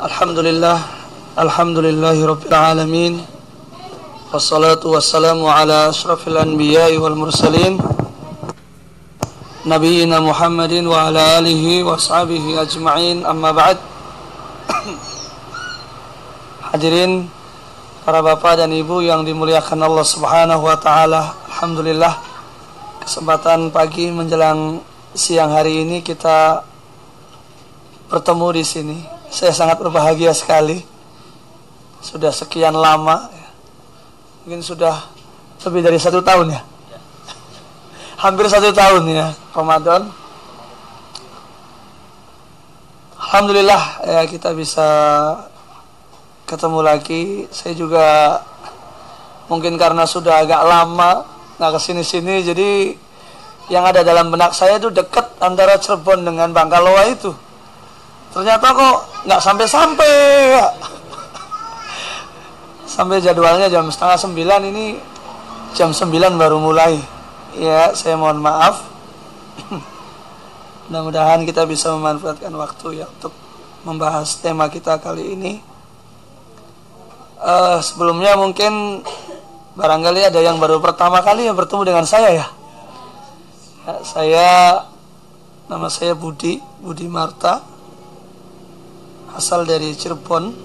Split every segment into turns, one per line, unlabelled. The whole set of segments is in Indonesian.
Alhamdulillah, alhamdulillahi rabbil alamin. Wassalatu wassalamu ala asyrafil anbiya'i wal mursalin Nabiyyina Muhammadin wa ala alihi wa ashabihi ajma'in, amma ba'd. Hadirin para bapak dan ibu yang dimuliakan Allah subhanahu wa ta'ala, alhamdulillah kesempatan pagi menjelang siang hari ini kita bertemu di sini. Saya sangat berbahagia sekali. Sudah sekian lama, mungkin sudah lebih dari 1 tahun ya, hampir 1 tahun ya, Ramadan. Alhamdulillah ya, kita bisa ketemu lagi. Saya juga mungkin karena sudah agak lama nggak kesini-sini, jadi yang ada dalam benak saya itu dekat antara Cirebon dengan Bangkaloa itu. Ternyata kok nggak sampai-sampai ya. Sampai jadwalnya jam 8:30, ini jam 9 baru mulai. Ya, saya mohon maaf. Mudah-mudahan kita bisa memanfaatkan waktu ya untuk membahas tema kita kali ini. Sebelumnya mungkin barangkali ada yang baru pertama kali yang bertemu dengan saya ya. Nama saya Budi Marta, asal dari Cirebon.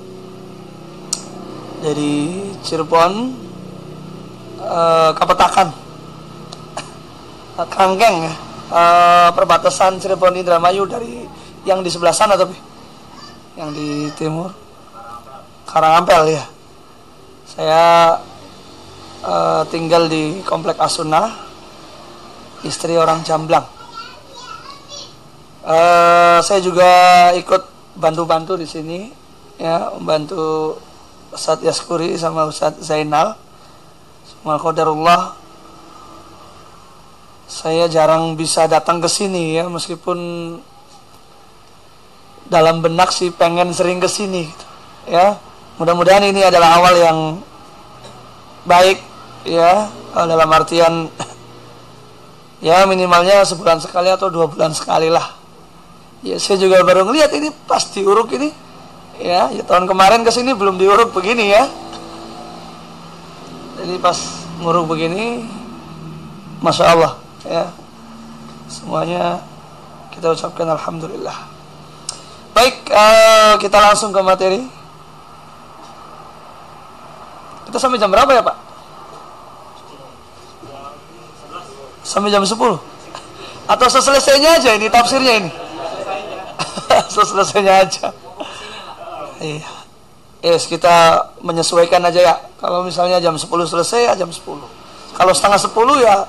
Kapetakan, Kangkeng ya, perbatasan Cirebon Indramayu, dari yang di sebelah sana, tapi yang di timur Karangampel ya. Saya tinggal di Komplek Asuna, istri orang Jamblang. Saya juga ikut bantu-bantu di sini ya, membantu Ustadz Yaskuri sama Ustadz Zainal. Semua qadarullah, saya jarang bisa datang ke sini ya, meskipun dalam benak sih pengen sering ke sini gitu, ya. Mudah-mudahan ini adalah awal yang baik ya, dalam artian ya minimalnya sebulan sekali atau 2 bulan sekali lah. Ya, saya juga baru ngeliat ini pas diuruk ini ya, tahun kemarin kesini belum diuruk begini ya. Jadi pas nguruk begini, Masya Allah ya, semuanya kita ucapkan alhamdulillah. Baik, kita langsung ke materi. Kita sampai jam berapa ya Pak? Sampai jam 10? Atau selesainya aja ini tafsirnya ini? Selesainya aja. Iya. Yes, kita menyesuaikan aja ya. Kalau misalnya jam 10 selesai ya jam 10. Kalau setengah 10 ya.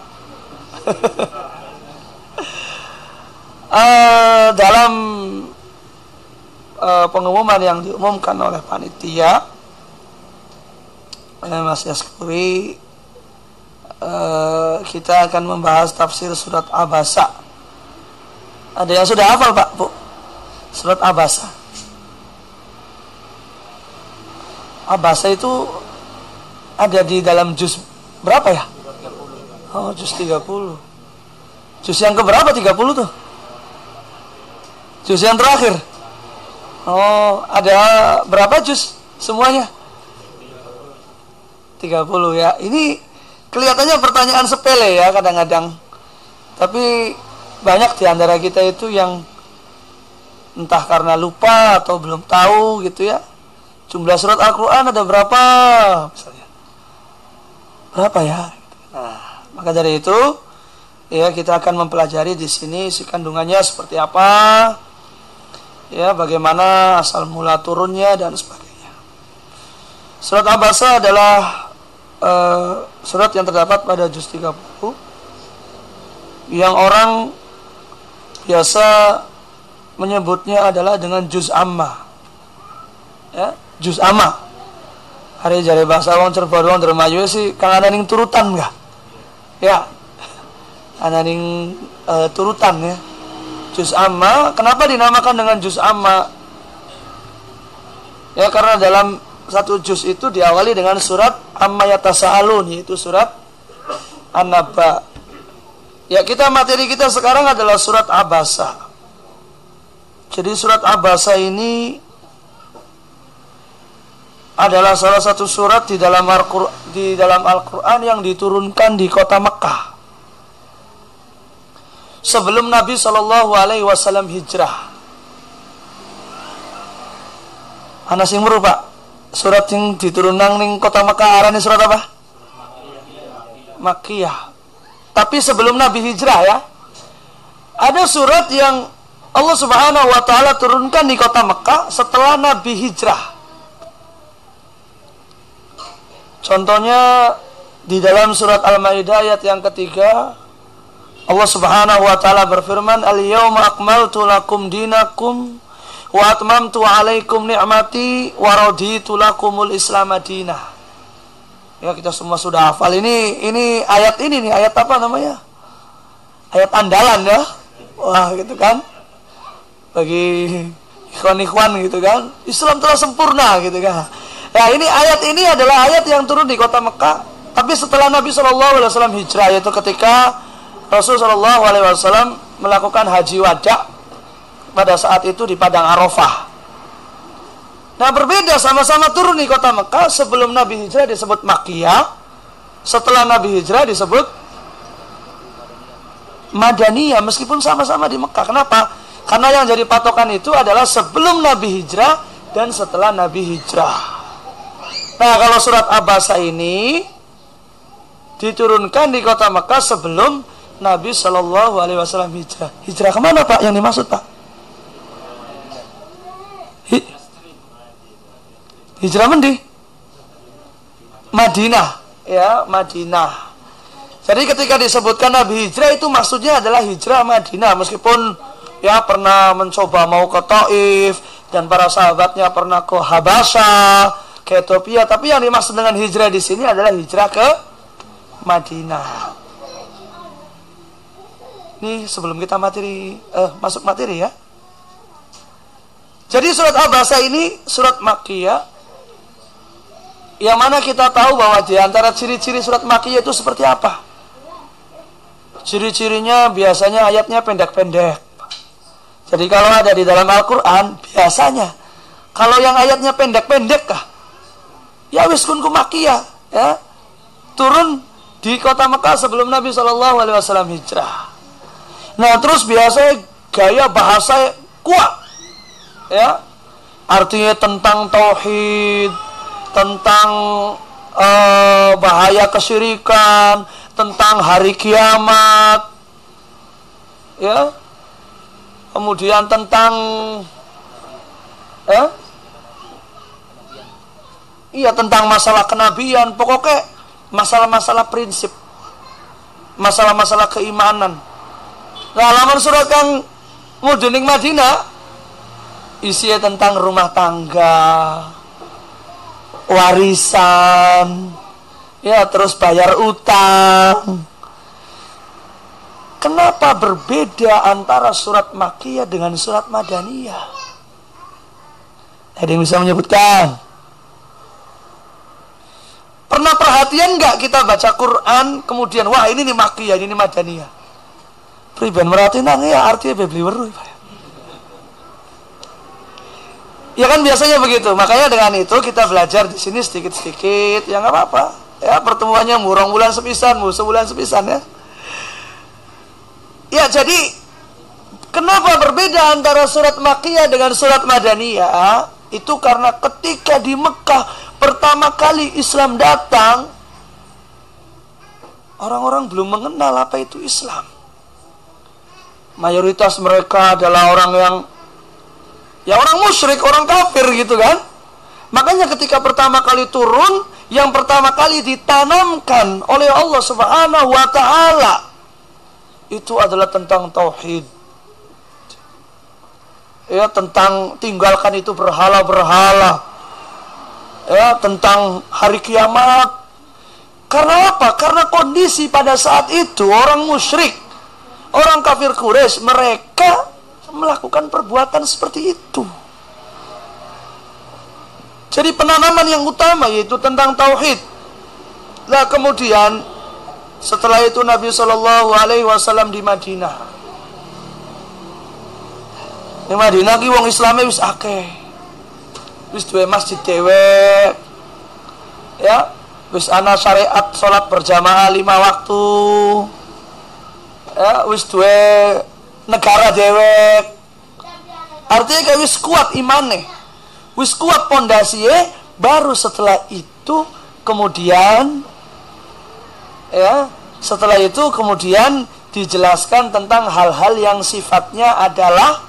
Dalam pengumuman yang diumumkan oleh panitia, Mas Yaskuri, kita akan membahas tafsir surat Abasa. Ada yang sudah hafal Pak, Bu? Surat Abasa. Abasa itu ada di dalam juz berapa ya? Oh, juz 30. Juz yang keberapa 30 tuh? Juz yang terakhir. Oh, ada berapa juz semuanya? 30 ya. Ini kelihatannya pertanyaan sepele ya kadang-kadang. Tapi banyak di antara kita itu yang entah karena lupa atau belum tahu gitu ya. Jumlah surat Al-Quran ada berapa misalnya? Berapa ya? Nah, maka dari itu ya kita akan mempelajari di sini isi kandungannya seperti apa, ya, bagaimana asal mula turunnya dan sebagainya. Surat Abasa adalah surat yang terdapat pada juz 30 yang orang biasa menyebutnya adalah dengan juz amma. Ya, juz amma. Hari jare bahasa wong Cirebon wong Indramayu sih kang ana ning turutan enggak? Ya. Ana ning turutan ya. Juz amma, kenapa dinamakan dengan juz amma? Ya, karena dalam satu juz itu diawali dengan surat amma yatasaalun, yaitu surat An-Naba. Ya, materi kita sekarang adalah surat Abasa. Jadi surat Abasa ini adalah salah satu surat di dalam Al-Quran yang diturunkan di kota Mekah sebelum Nabi SAW hijrah. Ana sing weruh Pak, surat yang diturunkan ning kota Mekah arane surat apa? Makkiyah. Tapi sebelum Nabi hijrah ya. Ada surat yang Allah Subhanahu wa taala turunkan di kota Mekah setelah Nabi hijrah. Contohnya di dalam surat Al-Maidah ayat yang ketiga, Allah Subhanahu wa taala berfirman, "Al-yauma akmaltu lakum dinakum wa atmamtu 'alaikum ni'mati wa raditu lakumul Islam madinah." Ya, kita semua sudah hafal ini ayat ini nih, ayat apa namanya? Ayat andalan ya. Wah, gitu kan. Bagi ikhwan-ikhwan gitu kan. Islam telah sempurna gitu kan. Nah, ayat ini adalah ayat yang turun di kota Mekah. Tapi setelah Nabi SAW hijrah, yaitu ketika Rasul SAW melakukan haji wada pada saat itu di Padang Arafah. Nah, berbeda, sama-sama turun di kota Mekah. Sebelum Nabi hijrah disebut Makkiyah, setelah Nabi hijrah disebut Madaniyah, meskipun sama-sama di Mekah. Kenapa? Karena yang jadi patokan itu adalah sebelum Nabi hijrah dan setelah Nabi hijrah. Nah, kalau surat Abasa ini diturunkan di kota Mekah sebelum Nabi SAW hijrah. Hijrah kemana Pak yang dimaksud Pak? Hijrah mendi Madinah, ya, Madinah. Jadi ketika disebutkan Nabi hijrah itu maksudnya adalah hijrah Madinah, meskipun ya pernah mencoba mau ke Taif dan para sahabatnya pernah ke Habasyah, ke Ethiopia, tapi yang dimaksud dengan hijrah di sini adalah hijrah ke Madinah. Ini sebelum kita masuk materi ya. Jadi surat Abasa ini surat Makkiyah, yang mana kita tahu bahwa di antara ciri-ciri surat Makkiyah itu seperti apa? Ciri-cirinya biasanya ayatnya pendek-pendek. Jadi kalau ada di dalam Al-Quran, biasanya kalau yang ayatnya pendek-pendek kah, ya wiskunku Makkiyah, ya, turun di kota Mekah sebelum Nabi SAW hijrah. Nah, terus biasanya gaya bahasa kuat, ya, artinya tentang tauhid, tentang bahaya kesyirikan, tentang hari kiamat, ya, kemudian tentang tentang masalah kenabian, pokoknya masalah-masalah prinsip, masalah-masalah keimanan. Nah, halaman surat kang muduning Madinah isinya tentang rumah tangga, warisan, ya, terus bayar utang. Kenapa berbeda antara surat Makkiyah dengan surat Madaniyah? Ada yang bisa menyebutkan? Pernah perhatian nggak kita baca Quran kemudian wah ini nih Makkiyah, ini Madaniyah? Pribadi merhatiin ya artinya bebli weruh. Ya kan biasanya begitu. Makanya dengan itu kita belajar di sini sedikit-sedikit. Ya nggak apa-apa. Ya, pertemuannya murang bulan sepisan, sebulan sepisan ya. Ya, jadi kenapa berbeda antara surat Makkiyah dengan surat Madaniyah? Itu karena ketika di Mekah pertama kali Islam datang, orang-orang belum mengenal apa itu Islam. Mayoritas mereka adalah orang yang orang musyrik, orang kafir gitu kan. Makanya ketika pertama kali turun, yang pertama kali ditanamkan oleh Allah Subhanahu wa taala itu adalah tentang tauhid. Ya, tentang tinggalkan itu berhala-berhala. Ya, tentang hari kiamat. Karena apa? Karena kondisi pada saat itu orang musyrik, orang kafir Quraisy, mereka melakukan perbuatan seperti itu. Jadi penanaman yang utama yaitu tentang tauhid. Nah, kemudian setelah itu Nabi SAW di Madinah. Di Madinah ki wong Islame wis akeh. Wis duwe masjid dhewe, Ya, wis ana syariat salat berjamaah 5 waktu. Ya, wis duwe negara dewek. Artinya kayak wis kuat imane, wis kuat pondasinya. Baru setelah itu kemudian, ya, setelah itu kemudian dijelaskan tentang hal-hal yang sifatnya adalah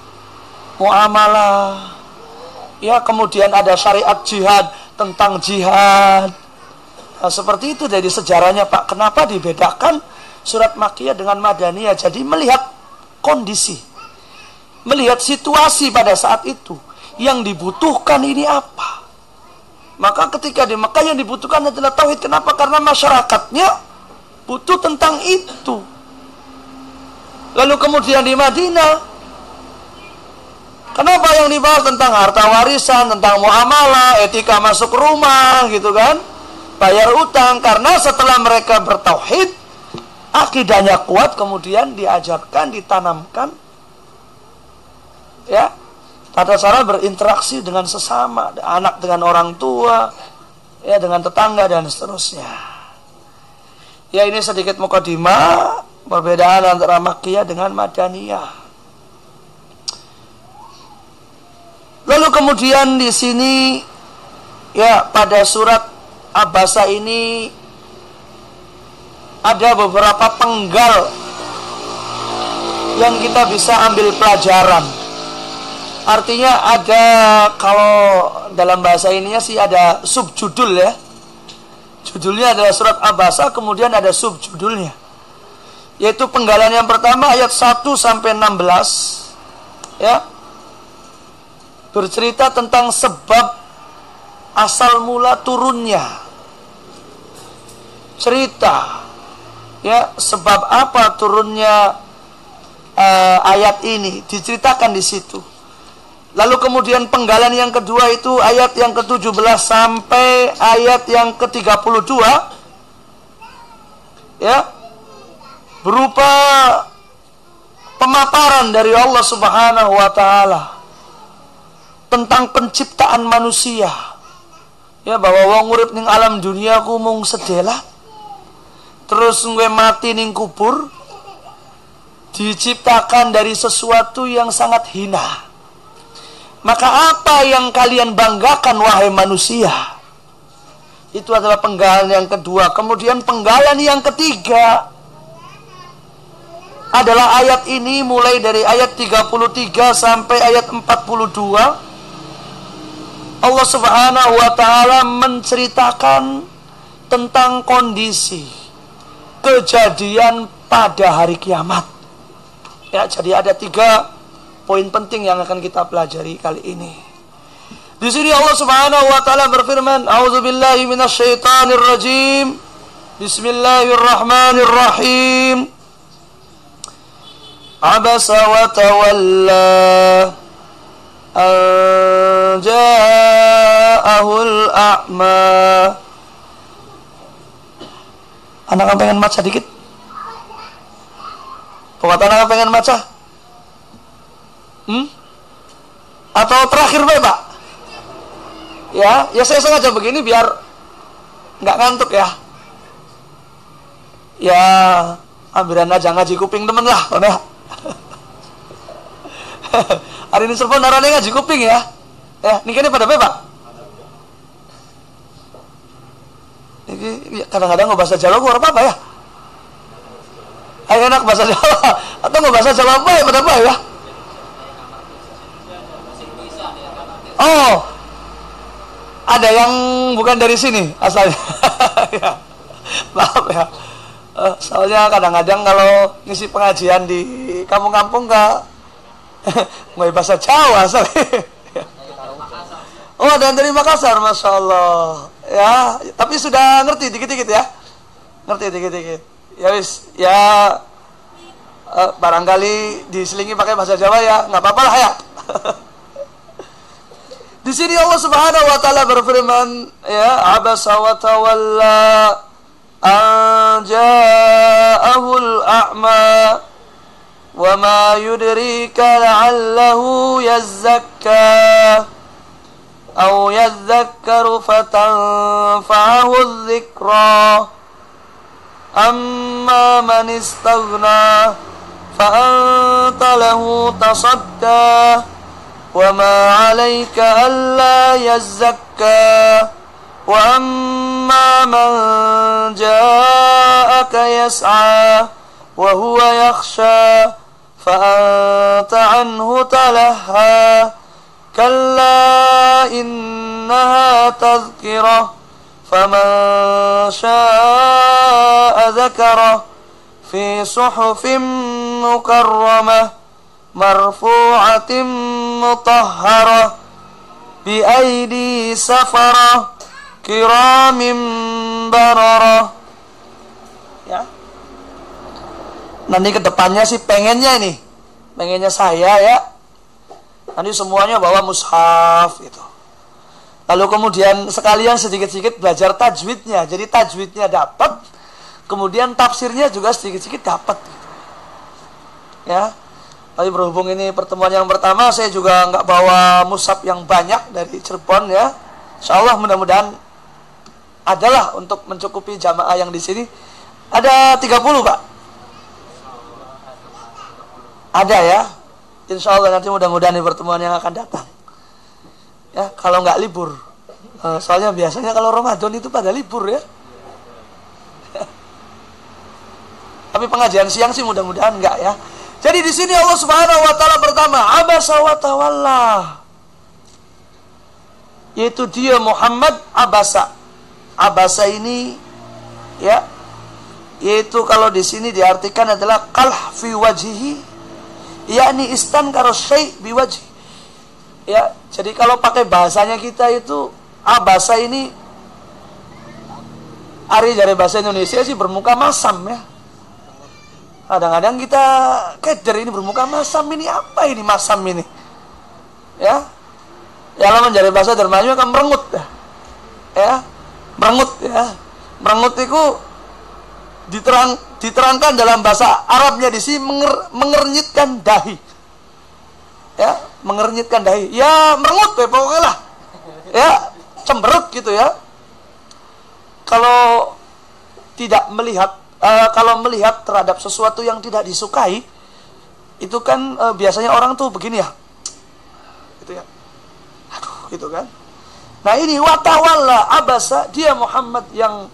muamalah. Ya, kemudian ada syariat jihad, tentang jihad. Nah, seperti itu dari sejarahnya, Pak. Kenapa dibedakan surat Makkiyah dengan Madaniyah? Jadi melihat kondisi, melihat situasi pada saat itu, yang dibutuhkan ini apa. Maka ketika di Mekah yang dibutuhkan adalah tauhid. Kenapa? Karena masyarakatnya butuh tentang itu. Lalu kemudian di Madinah, kenapa yang dibahas tentang harta warisan, tentang muamalah, etika masuk rumah, gitu kan, bayar utang. Karena setelah mereka bertauhid, akidahnya kuat, kemudian diajarkan, ditanamkan, ya, tata cara berinteraksi dengan sesama, anak dengan orang tua, ya, dengan tetangga dan seterusnya. Ya, ini sedikit mukadimah perbedaan antara Makkiyah dengan Madaniyah. Lalu kemudian di sini, ya, pada surat Abasa ini ada beberapa penggal yang kita bisa ambil pelajaran. Artinya ada, kalau dalam bahasa ininya sih ada subjudul, ya. Judulnya adalah surat Abasa, kemudian ada subjudulnya, yaitu penggalan yang pertama ayat 1 sampai 16, ya, bercerita tentang sebab asal mula turunnya. Cerita, ya, sebab apa turunnya ayat ini diceritakan di situ. Lalu kemudian penggalan yang kedua itu ayat yang ke-17 sampai ayat yang ke-32, ya, berupa pemaparan dari Allah Subhanahu wa taala tentang penciptaan manusia. Ya, bahwa wong urip ning alam dunia ku mung sedela, terus gue mati ning kubur, diciptakan dari sesuatu yang sangat hina. Maka apa yang kalian banggakan wahai manusia? Itu adalah penggalan yang kedua. Kemudian penggalan yang ketiga adalah ayat ini, mulai dari ayat 33 sampai ayat 42. Allah Subhanahu wa taala menceritakan tentang kondisi kejadian pada hari kiamat. Ya, jadi ada 3 poin penting yang akan kita pelajari kali ini. Di sini Allah Subhanahu wa taala berfirman, "A'udzubillahi minasyaitonir rajim. Bismillahirrahmanirrahim. Abasa wa tawalla an ja'ahul a'ma." Anak pengen baca dikit? Pokoknya anak pengen baca? Atau terakhir baik, Pak? Ya, ya saya sengaja begini biar nggak ngantuk, ya. Ya, ambilan aja ngaji kuping temen lah, ya. Hari ini serpon narane ngaji kuping, ya. Ya, ini pada baik, Pak? Ini kadang-kadang nggak bahasa Jawa gue apa ya? Ayo enak bahasa Jawa atau nggak bahasa Jawa apa ya pada apa ya? Oh, ada yang bukan dari sini asalnya. Ya, maaf ya. Soalnya kadang-kadang kalau ngisi pengajian di kampung-kampung nggak bahasa Jawa soalnya. Oh, ada yang dari Makassar, Masya Allah. Ya, tapi sudah ngerti dikit-dikit ya. Ngerti dikit-dikit. Ya wis, ya barangkali diselingi pakai bahasa Jawa ya, nggak apa-apa lah ya. Di sini Allah Subhanahu wa taala berfirman, ya, abasa wa tawalla an ja'ahul a'ma wa ma yudrika la'allahu yazzakka أو يذكر فتنفعه الذكرى أما من استغنى فأنت له تصدى وما عليك ألا يزكى وأما من جاءك يسعى وهو يخشى فأنت عنه تلهى كلا إنها تذكرة فمن شاء ذكره في صحف مكرمة مرفوعة مطهرة بأيدي سفرة كرام بررة. Ya. Nanti kedepannya sih pengennya saya ya. Nanti semuanya bawa mushaf gitu. Lalu kemudian sekalian sedikit-sedikit belajar tajwidnya. Jadi tajwidnya dapat, kemudian tafsirnya juga sedikit-sedikit dapat. Ya. Tapi berhubung ini pertemuan yang pertama, saya juga nggak bawa mushaf yang banyak dari Cirebon ya. Insyaallah mudah-mudahan adalah untuk mencukupi jamaah yang di sini. Ada 30, Pak? Ada ya. Insyaallah nanti mudah-mudahan di pertemuan yang akan datang. Ya, kalau nggak libur. Soalnya biasanya kalau Ramadan itu pada libur ya. Tapi pengajian siang sih mudah-mudahan enggak ya. Jadi di sini Allah Subhanahu wa taala pertama abasa wa tawalla. Yaitu dia Muhammad abasa. Abasa ini ya, yaitu kalau di sini diartikan adalah qalh fi wajhihi, yakni istankara syai' bi wajhi. Ya, jadi kalau pakai bahasanya kita itu abasa ini ari dari bahasa Indonesia sih bermuka masam ya. Kadang-kadang kita keder ini bermuka masam, ini apa ini masam ini? Ya. Ya lawan dari bahasa Dermayu kan merengut ya. Merengut ya. Merengut itu diterangkan dalam bahasa Arabnya di sini mengernyitkan dahi. Ya, mengernyitkan dahi. Ya, merengut ya pokoknya lah. Ya, cemberut gitu ya. Kalau tidak melihat kalau melihat terhadap sesuatu yang tidak disukai, itu kan biasanya orang tuh begini ya. Gitu ya. Aduh, gitu kan. Nah, ini watawalla abasa, dia Muhammad yang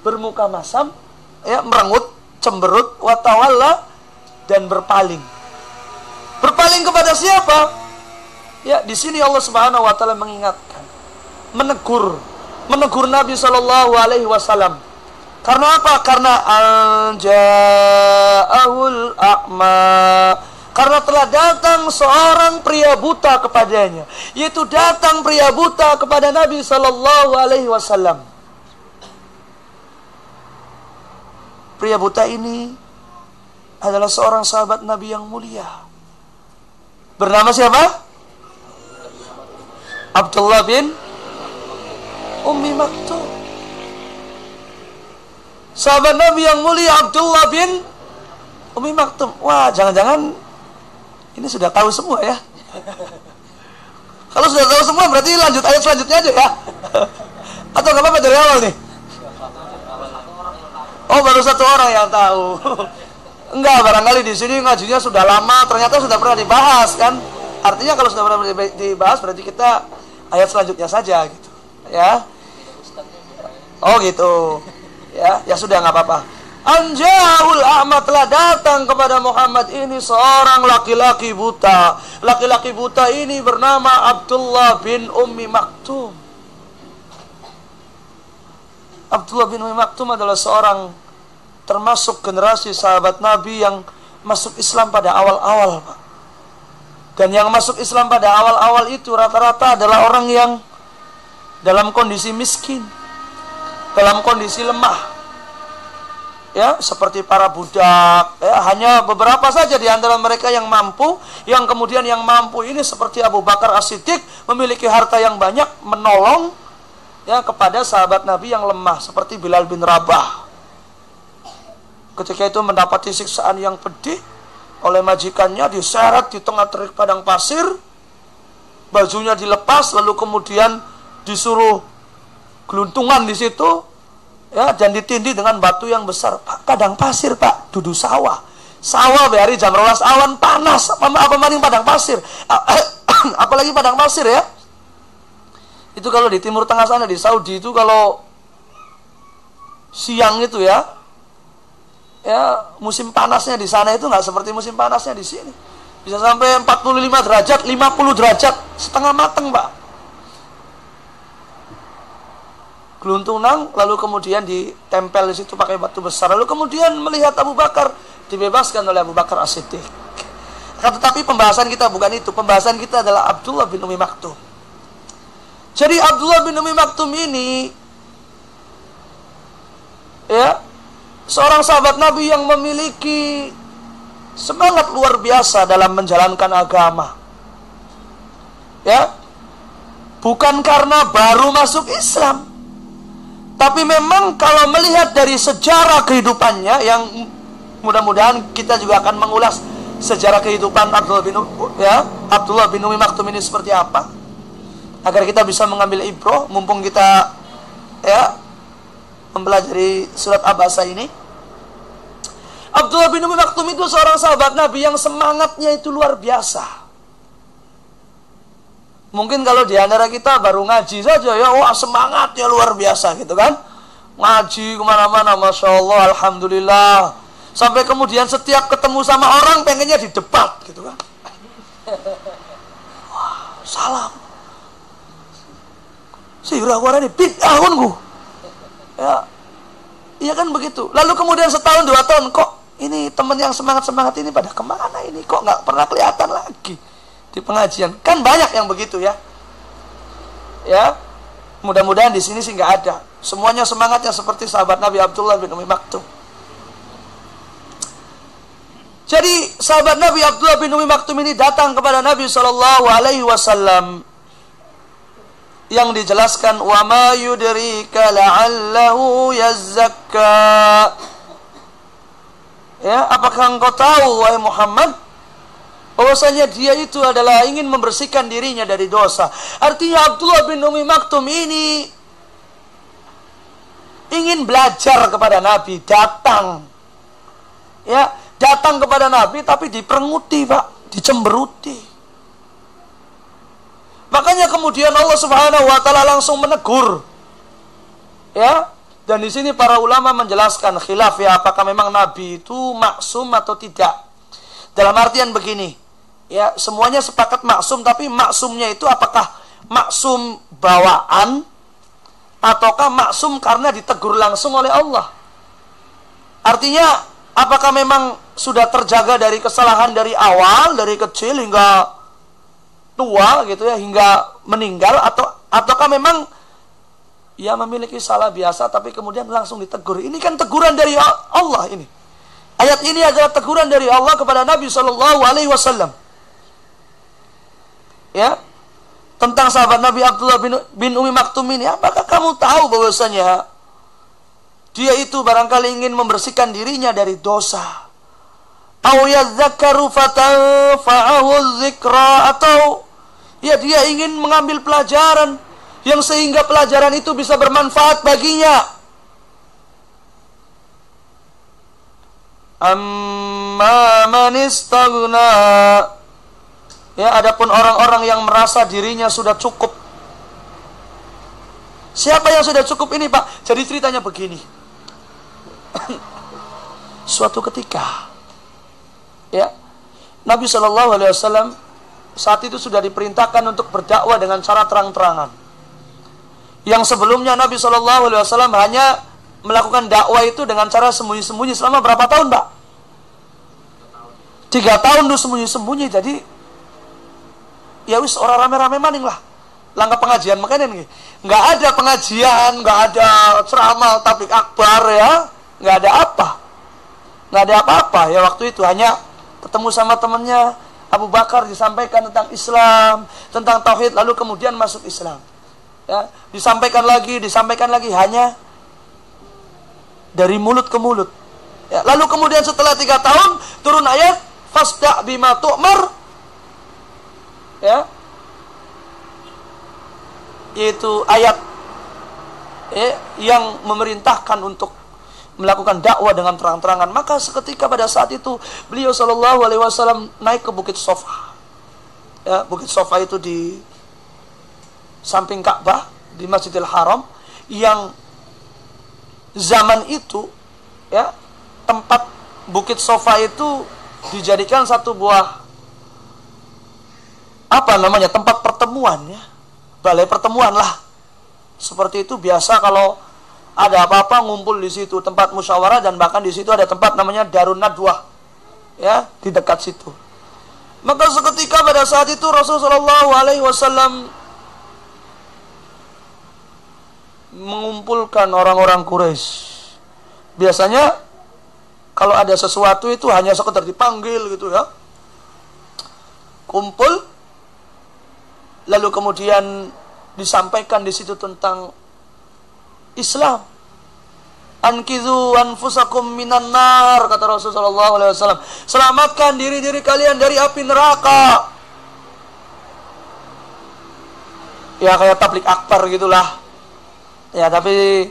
bermuka masam, ya, merengut, cemberut, watawalla, dan berpaling. Berpaling kepada siapa? Ya, di sini Allah Subhanahu wa taala mengingatkan, menegur Nabi sallallahu alaihi wasallam. Karena apa? Karena anja'ahul a'ma. Karena telah datang seorang pria buta kepadanya, yaitu datang pria buta kepada Nabi sallallahu alaihi wasallam. Pria buta ini adalah seorang sahabat Nabi yang mulia. Bernama siapa? Abdullah bin Ummi Maktum. Sahabat Nabi yang mulia Abdullah bin Ummi Maktum. Wah, jangan-jangan ini sudah tahu semua ya. Kalau sudah tahu semua berarti lanjut ayat selanjutnya aja ya. Atau nggak apa-apa dari awal nih? Oh, baru satu orang yang tahu. Enggak, barangkali di sini ngajinya sudah lama, ternyata sudah pernah dibahas kan. Artinya kalau sudah pernah dibahas berarti kita ayat selanjutnya saja gitu. Ya. Oh gitu. Ya sudah nggak apa-apa. Anja'ul a'ma, telah datang kepada Muhammad ini seorang laki-laki buta. Laki-laki buta ini bernama Abdullah bin Ummi Maktum. Abdullah bin Ummi Maktum adalah seorang termasuk generasi sahabat Nabi yang masuk Islam pada awal-awal, Pak. Dan yang masuk Islam pada awal-awal itu rata-rata adalah orang yang dalam kondisi miskin, dalam kondisi lemah. Ya, seperti para budak, ya, hanya beberapa saja di antara mereka yang mampu, yang kemudian yang mampu ini seperti Abu Bakar As-Siddiq memiliki harta yang banyak, menolong ya kepada sahabat Nabi yang lemah seperti Bilal bin Rabah. Ketika itu mendapati siksaan yang pedih oleh majikannya, diseret di tengah terik padang pasir, bajunya dilepas, lalu kemudian disuruh geluntungan di situ, ya, dan ditindih dengan batu yang besar. Pak, padang pasir, Pak, dudu sawah. Sawah hari jam 12 awan panas, apa maning padang pasir. Apalagi padang pasir ya. Itu kalau di Timur Tengah sana, di Saudi itu kalau siang itu ya, musim panasnya di sana itu nggak seperti musim panasnya di sini. Bisa sampai 45 derajat, 50 derajat, setengah mateng, Pak. Geluntungan, lalu kemudian ditempel di situ pakai batu besar. Lalu kemudian melihat Abu Bakar dibebaskan oleh Abu Bakar As-Siddiq. Tetapi pembahasan kita bukan itu. Pembahasan kita adalah Abdullah bin Umi Maktum. Jadi Abdullah bin Umi Maktum ini, ya, seorang sahabat Nabi yang memiliki semangat luar biasa dalam menjalankan agama. Ya, bukan karena baru masuk Islam, tapi memang kalau melihat dari sejarah kehidupannya, yang mudah-mudahan kita juga akan mengulas sejarah kehidupan Abdullah bin Umi Maktum ini seperti apa, agar kita bisa mengambil ibroh mumpung kita mempelajari surat Abasa ini. Abdullah bin Umi Maktum itu seorang sahabat Nabi yang semangatnya itu luar biasa. Mungkin kalau di antara kita baru ngaji saja ya, wah semangatnya luar biasa gitu kan. Ngaji kemana-mana, Masya Allah, Alhamdulillah. Sampai kemudian setiap ketemu sama orang pengennya didebat gitu kan. Wah, salam. Sira warane bid'ah ku. Ya. Iya kan begitu. Lalu kemudian setahun 2 tahun, kok ini teman yang semangat-semangat ini pada kemana ini? Kok nggak pernah kelihatan lagi di pengajian? Kan banyak yang begitu ya. Ya. Mudah-mudahan di sini sih nggak ada. Semuanya semangatnya seperti sahabat Nabi Abdullah bin Umi Maktum. Jadi sahabat Nabi Abdullah bin Umi Maktum ini datang kepada Nabi SAW, yang dijelaskan, wa ma yudrika la'allahu yazzakka. Ya, apakah engkau tahu wahai Muhammad bahwasanya dia itu adalah ingin membersihkan dirinya dari dosa. Artinya Abdullah bin Umi Maktum ini ingin belajar kepada Nabi, datang. Ya, datang kepada Nabi tapi diperenguti, Pak, dicemberuti. Makanya kemudian Allah Subhanahu wa taala langsung menegur. Ya, dan di sini para ulama menjelaskan khilaf ya, apakah memang Nabi itu maksum atau tidak. Dalam artian begini, ya, semuanya sepakat maksum, tapi maksumnya itu apakah maksum bawaan ataukah maksum karena ditegur langsung oleh Allah. Artinya apakah memang sudah terjaga dari kesalahan dari awal, dari kecil hingga tua gitu ya, hingga meninggal, ataukah memang ia memiliki salah biasa tapi kemudian langsung ditegur. Ini kan teguran dari Allah ini. Ayat ini adalah teguran dari Allah kepada Nabi SAW. Ya, tentang sahabat Nabi Abdullah bin Umi Maktum ini, apakah kamu tahu bahwasanya dia itu barangkali ingin membersihkan dirinya dari dosa? Aw yadzakkaru fatanfa'ahu dzikra, atau ya dia ingin mengambil pelajaran yang sehingga pelajaran itu bisa bermanfaat baginya. Amma man istaghna. Ya, adapun orang-orang yang merasa dirinya sudah cukup. Siapa yang sudah cukup ini, Pak? Jadi ceritanya begini. Suatu ketika, ya, Nabi SAW saat itu sudah diperintahkan untuk berdakwah dengan cara terang-terangan. Yang sebelumnya Nabi SAW hanya melakukan dakwah itu dengan cara sembunyi-sembunyi selama berapa tahun, Pak? 3 tahun tuh sembunyi-sembunyi. Jadi ya wis orang rame-rame maning lah. Langkah pengajian makanya nih. Nggak ada pengajian, nggak ada ceramah, tablik akbar ya. Nggak ada apa. Nggak ada apa-apa ya waktu itu. Hanya ketemu sama temannya Abu Bakar, disampaikan tentang Islam, tentang tauhid, lalu kemudian masuk Islam. Ya, disampaikan lagi, hanya dari mulut ke mulut. Ya, lalu kemudian setelah 3 tahun turun ayat fasda' bima tu'mar. Ya. yaitu ayat yang memerintahkan untuk melakukan dakwah dengan terang-terangan. Maka seketika pada saat itu beliau Shallallahu Alaihi Wasallam naik ke Bukit Sofa. Ya, Bukit Sofa itu di samping Ka'bah di Masjidil Haram, yang zaman itu ya tempat Bukit Sofa itu dijadikan satu buah tempat pertemuan, ya, balai pertemuan lah. Seperti itu biasa kalau ada apa-apa ngumpul di situ, tempat musyawarah, dan bahkan di situ ada tempat namanya Darun Nadwah, ya, di dekat situ. Maka seketika pada saat itu Rasulullah SAW mengumpulkan orang-orang Quraisy. Biasanya kalau ada sesuatu itu hanya sekedar dipanggil gitu, ya, kumpul, lalu kemudian disampaikan di situ tentang Islam. Anqidhu anfusakum minan nar, kata Rasulullah SAW. Selamatkan diri-diri kalian dari api neraka. Ya kayak tablik akbar gitulah. Ya tapi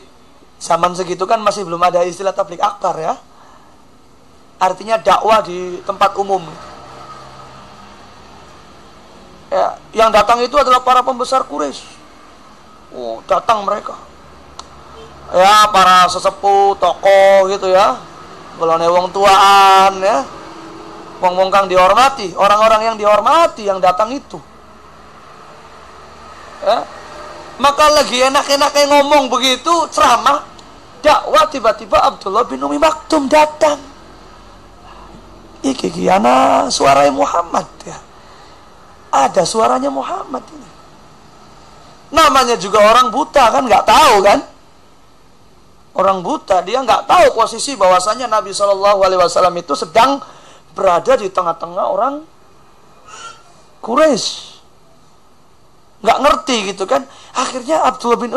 zaman segitu kan masih belum ada istilah tablik akbar, ya. Artinya dakwah di tempat umum. Ya, yang datang itu adalah para pembesar Quraisy. Oh, datang mereka. Ya, para sesepuh, tokoh gitu, ya. Golone wong tuaan, ya. Wong-wong kang dihormati, orang-orang yang dihormati yang datang itu. Ya. Maka lagi enak-enaknya ngomong begitu, ceramah, dakwah, tiba-tiba Abdullah bin Umi Maktum datang. Iki kiana suaranya Muhammad, ya. Ada suaranya Muhammad ini. Namanya juga orang buta kan, nggak tahu kan? Orang buta, dia nggak tahu posisi bahwasanya Nabi Shallallahu Alaihi Wasallam itu sedang berada di tengah-tengah orang Quraisy. Nggak ngerti gitu kan? Akhirnya Abdullah bin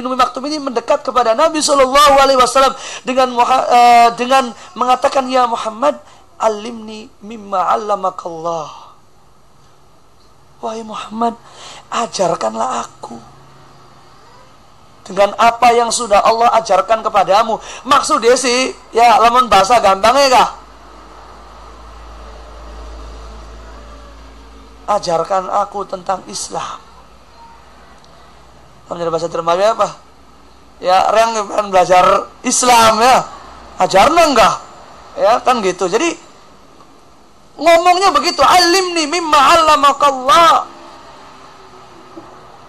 Umi Maktum ini mendekat kepada Nabi Shallallahu Alaihi Wasallam dengan mengatakan, ya Muhammad, alimni mimma 'allamakallah. Wahai Muhammad, ajarkanlah aku dengan apa yang sudah Allah ajarkan kepadamu. Maksudnya sih, ya lamun bahasa gampangnya kah? Ajarkan aku tentang Islam. Kamu bahasa terjemahannya apa? Ya, yang belajar Islam, ya. Ajarna enggak? Ya, kan gitu. Jadi ngomongnya begitu, alimni mimma 'allamakallah.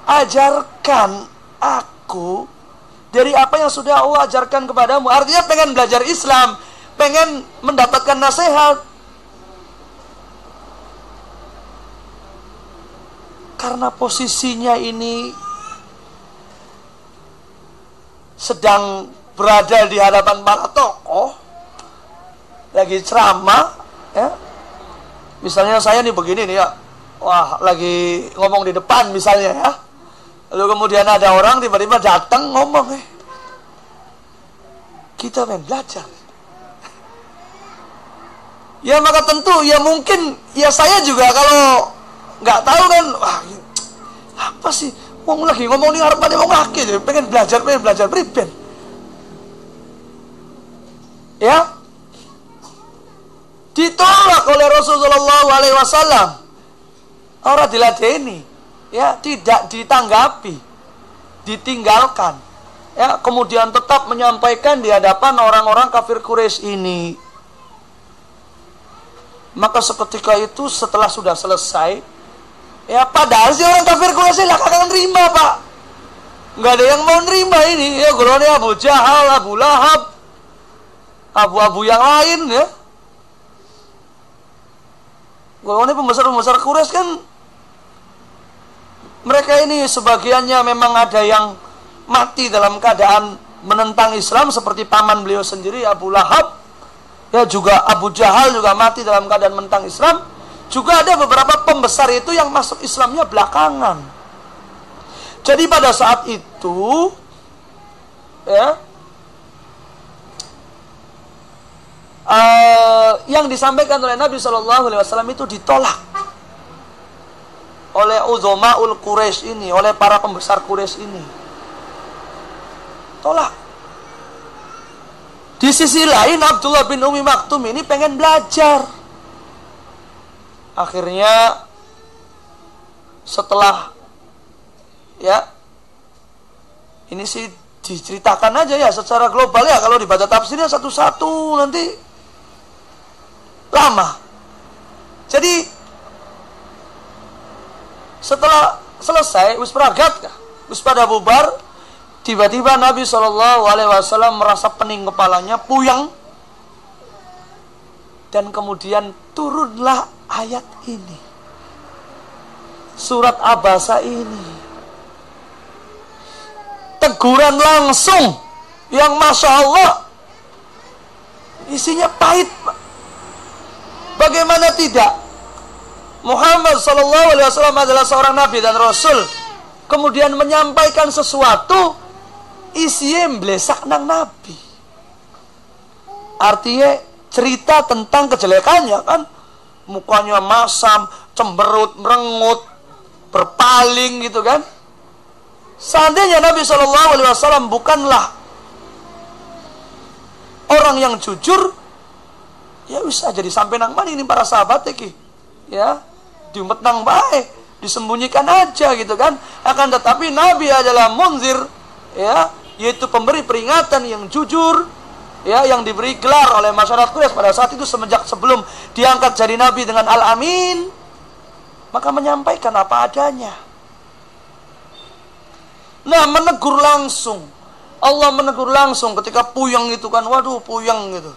Ajarkan aku dari apa yang sudah Allah ajarkan kepadamu. Artinya pengen belajar Islam, pengen mendapatkan nasihat. Karena posisinya ini sedang berada di hadapan para tokoh, lagi ceramah, ya. Misalnya saya nih begini nih, ya. Wah, lagi ngomong di depan misalnya, ya. Lalu kemudian ada orang tiba-tiba datang ngomong, kita main belajar. Ya maka tentu, ya mungkin, ya saya juga kalau nggak tahu kan, wah, apa sih? Wong lagi ngomong nih harapannya wong laki, pengen belajar priben. Ya, ditolak oleh Rasulullah SAW. Orang diladeni, ya, tidak ditanggapi, ditinggalkan, ya, kemudian tetap menyampaikan di hadapan orang-orang kafir Quraisy ini. Maka seketika itu setelah sudah selesai, ya, padahal si orang kafir Quraisy lah kagak nerima, Pak. Nggak ada yang mau nerima ini, ya, golongan Abu Jahal, Abu Lahab, abu-abu yang lain, ya. Golongan pembesar-pembesar Quraisy kan, mereka ini sebagiannya memang ada yang mati dalam keadaan menentang Islam, seperti paman beliau sendiri Abu Lahab, ya, juga Abu Jahal juga mati dalam keadaan menentang Islam. Juga ada beberapa pembesar itu yang masuk Islamnya belakangan. Jadi pada saat itu, ya, yang disampaikan oleh Nabi SAW itu ditolak. oleh uzomaul Quraisy ini, oleh para pembesar Quraisy ini. Tolak. Di sisi lain Abdullah bin Umi Maktum ini pengen belajar. Akhirnya setelah ini sih diceritakan aja ya secara global ya, kalau dibaca tafsirnya satu-satu nanti lama. Jadi setelah selesai wis peragat wis pada bubar, tiba-tiba Nabi SAW merasa pening kepalanya, puyeng, dan kemudian turunlah ayat ini, surat Abasa ini. Teguran langsung yang Masya Allah isinya pahit. Bagaimana tidak? Muhammad SAW adalah seorang Nabi dan Rasul, kemudian menyampaikan sesuatu isinya mblesak nang Nabi. Artinya cerita tentang kejelekannya kan, mukanya masam, cemberut, merengut, berpaling gitu kan. Seandainya Nabi SAW bukanlah orang yang jujur, ya bisa jadi sampai nang mana ini para sahabat ya diumet nang baik, disembunyikan aja gitu kan. Akan tetapi Nabi adalah munzir, ya, yaitu pemberi peringatan yang jujur, ya, yang diberi gelar oleh masyarakat Quraisy pada saat itu semenjak sebelum diangkat jadi Nabi dengan Al-Amin, maka menyampaikan apa adanya. Nah, menegur langsung, Allah menegur langsung ketika puyeng itu kan, waduh puyeng gitu.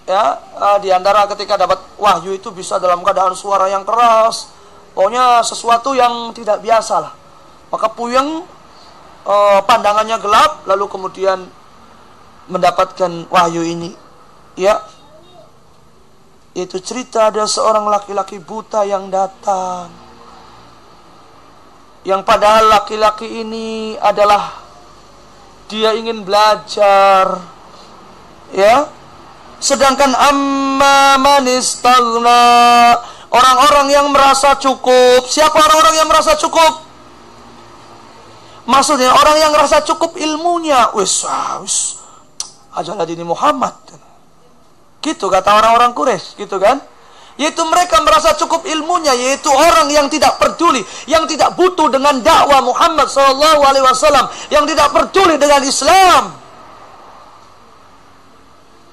Ya, di antara ketika dapat wahyu itu bisa dalam keadaan suara yang keras, pokoknya sesuatu yang tidak biasa lah. Maka puyeng, pandangannya gelap, lalu kemudian mendapatkan wahyu ini, ya, yaitu cerita ada seorang laki-laki buta yang datang, yang padahal laki-laki ini adalah dia ingin belajar, ya. Sedangkan amma man istaghna, orang-orang yang merasa cukup. Siapa orang-orang yang merasa cukup? Maksudnya orang yang merasa cukup ilmunya. Wis ajalah dini Muhammad. Gitu kata orang-orang Quraisy, gitu kan? Yaitu mereka merasa cukup ilmunya, yaitu orang yang tidak peduli, yang tidak butuh dengan dakwah Muhammad SAW, yang tidak peduli dengan Islam.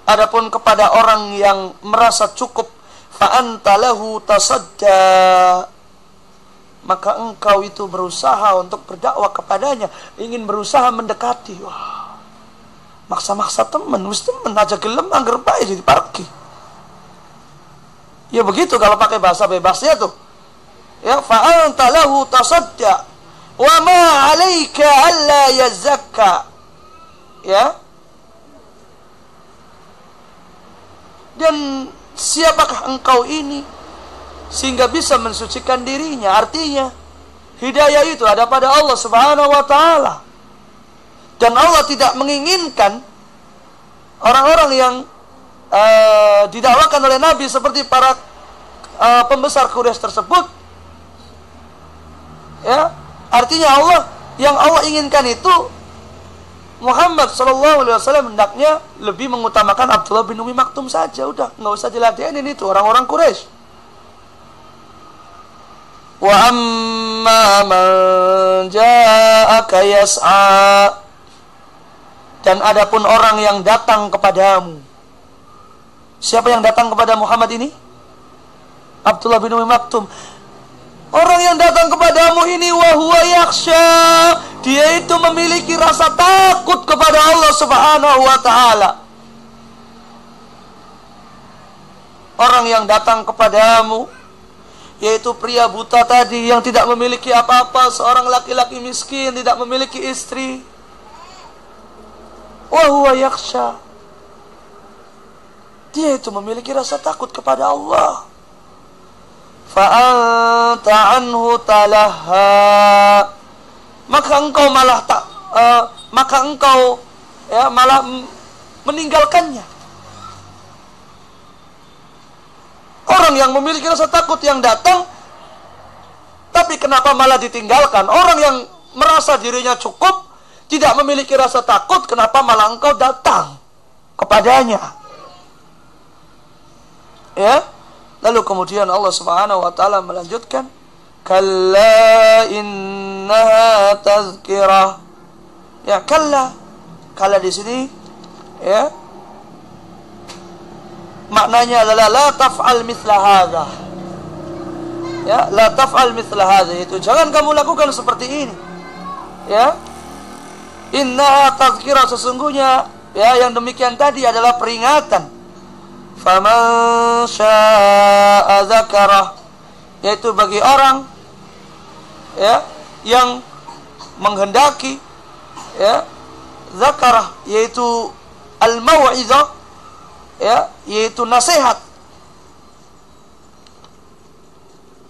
Adapun kepada orang yang merasa cukup, fa anta lahu tasadda, maka engkau itu berusaha untuk berdakwah kepadanya, ingin berusaha mendekati. Wah, maksa-maksa temen, wis temen aja gelem angger bae jadi parki. Ya begitu kalau pakai bahasa bebasnya tuh. Ya, fa anta lahu tasadda wa ma 'alaika alla yazakka. Ya. Dan siapakah engkau ini sehingga bisa mensucikan dirinya? Artinya hidayah itu ada pada Allah Subhanahu wa taala. Dan Allah tidak menginginkan orang-orang yang didakwakan oleh Nabi seperti para pembesar Quraisy tersebut, ya, artinya yang Allah inginkan itu Muhammad SAW hendaknya lebih mengutamakan Abdullah bin Umi Maktum saja, udah nggak usah diladenin itu orang-orang Quraisy. Wa amma man ja'aka yas'a, dan adapun orang yang datang kepadamu. Siapa yang datang kepada Muhammad ini? Abdullah bin Umi Maktum. Orang yang datang kepadamu ini wa huwa yakhsha, dia itu memiliki rasa takut kepada Allah Subhanahu wa taala. Orang yang datang kepadamu yaitu pria buta tadi yang tidak memiliki apa-apa, seorang laki-laki miskin, tidak memiliki istri. Wa huwa yakhsha, dia itu memiliki rasa takut kepada Allah. Fa'anta anhu talaha, maka engkau malah malah meninggalkannya. Orang yang memiliki rasa takut yang datang Tapi kenapa malah ditinggalkan? Orang yang merasa dirinya cukup, tidak memiliki rasa takut, kenapa malah engkau datang kepadanya? Ya. Lalu kemudian Allah Subhanahu wa taala melanjutkan, kalla innaha tazkirah. Ya, kalla. Kalla di sini ya maknanya adalah la taf'al mithla hadza. Ya, la taf'al mithla hadza, itu jangan kamu lakukan seperti ini. Ya. Innaha tazkirah, sesungguhnya ya yang demikian tadi adalah peringatan. Faman syaa'a dzakarah, yaitu bagi orang ya yang menghendaki ya zakarah, yaitu al-mau'izah ya, yaitu nasihat,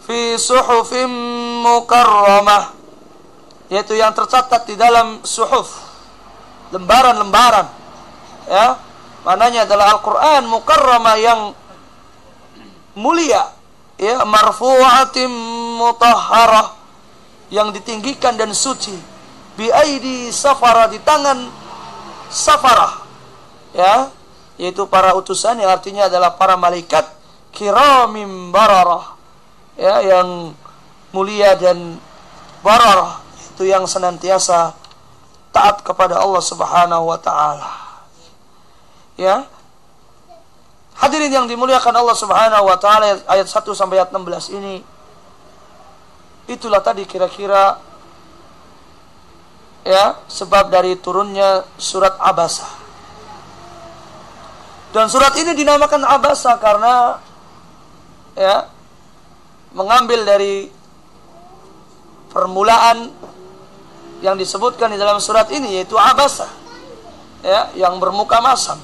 fi suhufim mukarramah, yaitu yang tercatat di dalam suhuf, lembaran-lembaran ya, maknanya adalah Al-Quran mukarramah, yang mulia ya, marfu'atim mutahharah, yang ditinggikan dan suci, bi aidi safara, di tangan safarah ya, yaitu para utusan, yang artinya adalah para malaikat kiramim bararah ya, yang mulia dan bararah, itu yang senantiasa taat kepada Allah Subhanahu wa taala. Ya. Hadirin yang dimuliakan Allah Subhanahu wa taala, ayat 1 sampai ayat 16 ini, itulah tadi kira-kira ya sebab dari turunnya surat Abasa. Dan surat ini dinamakan Abasa karena ya mengambil dari permulaan yang disebutkan di dalam surat ini, yaitu Abasa ya, yang bermuka masam,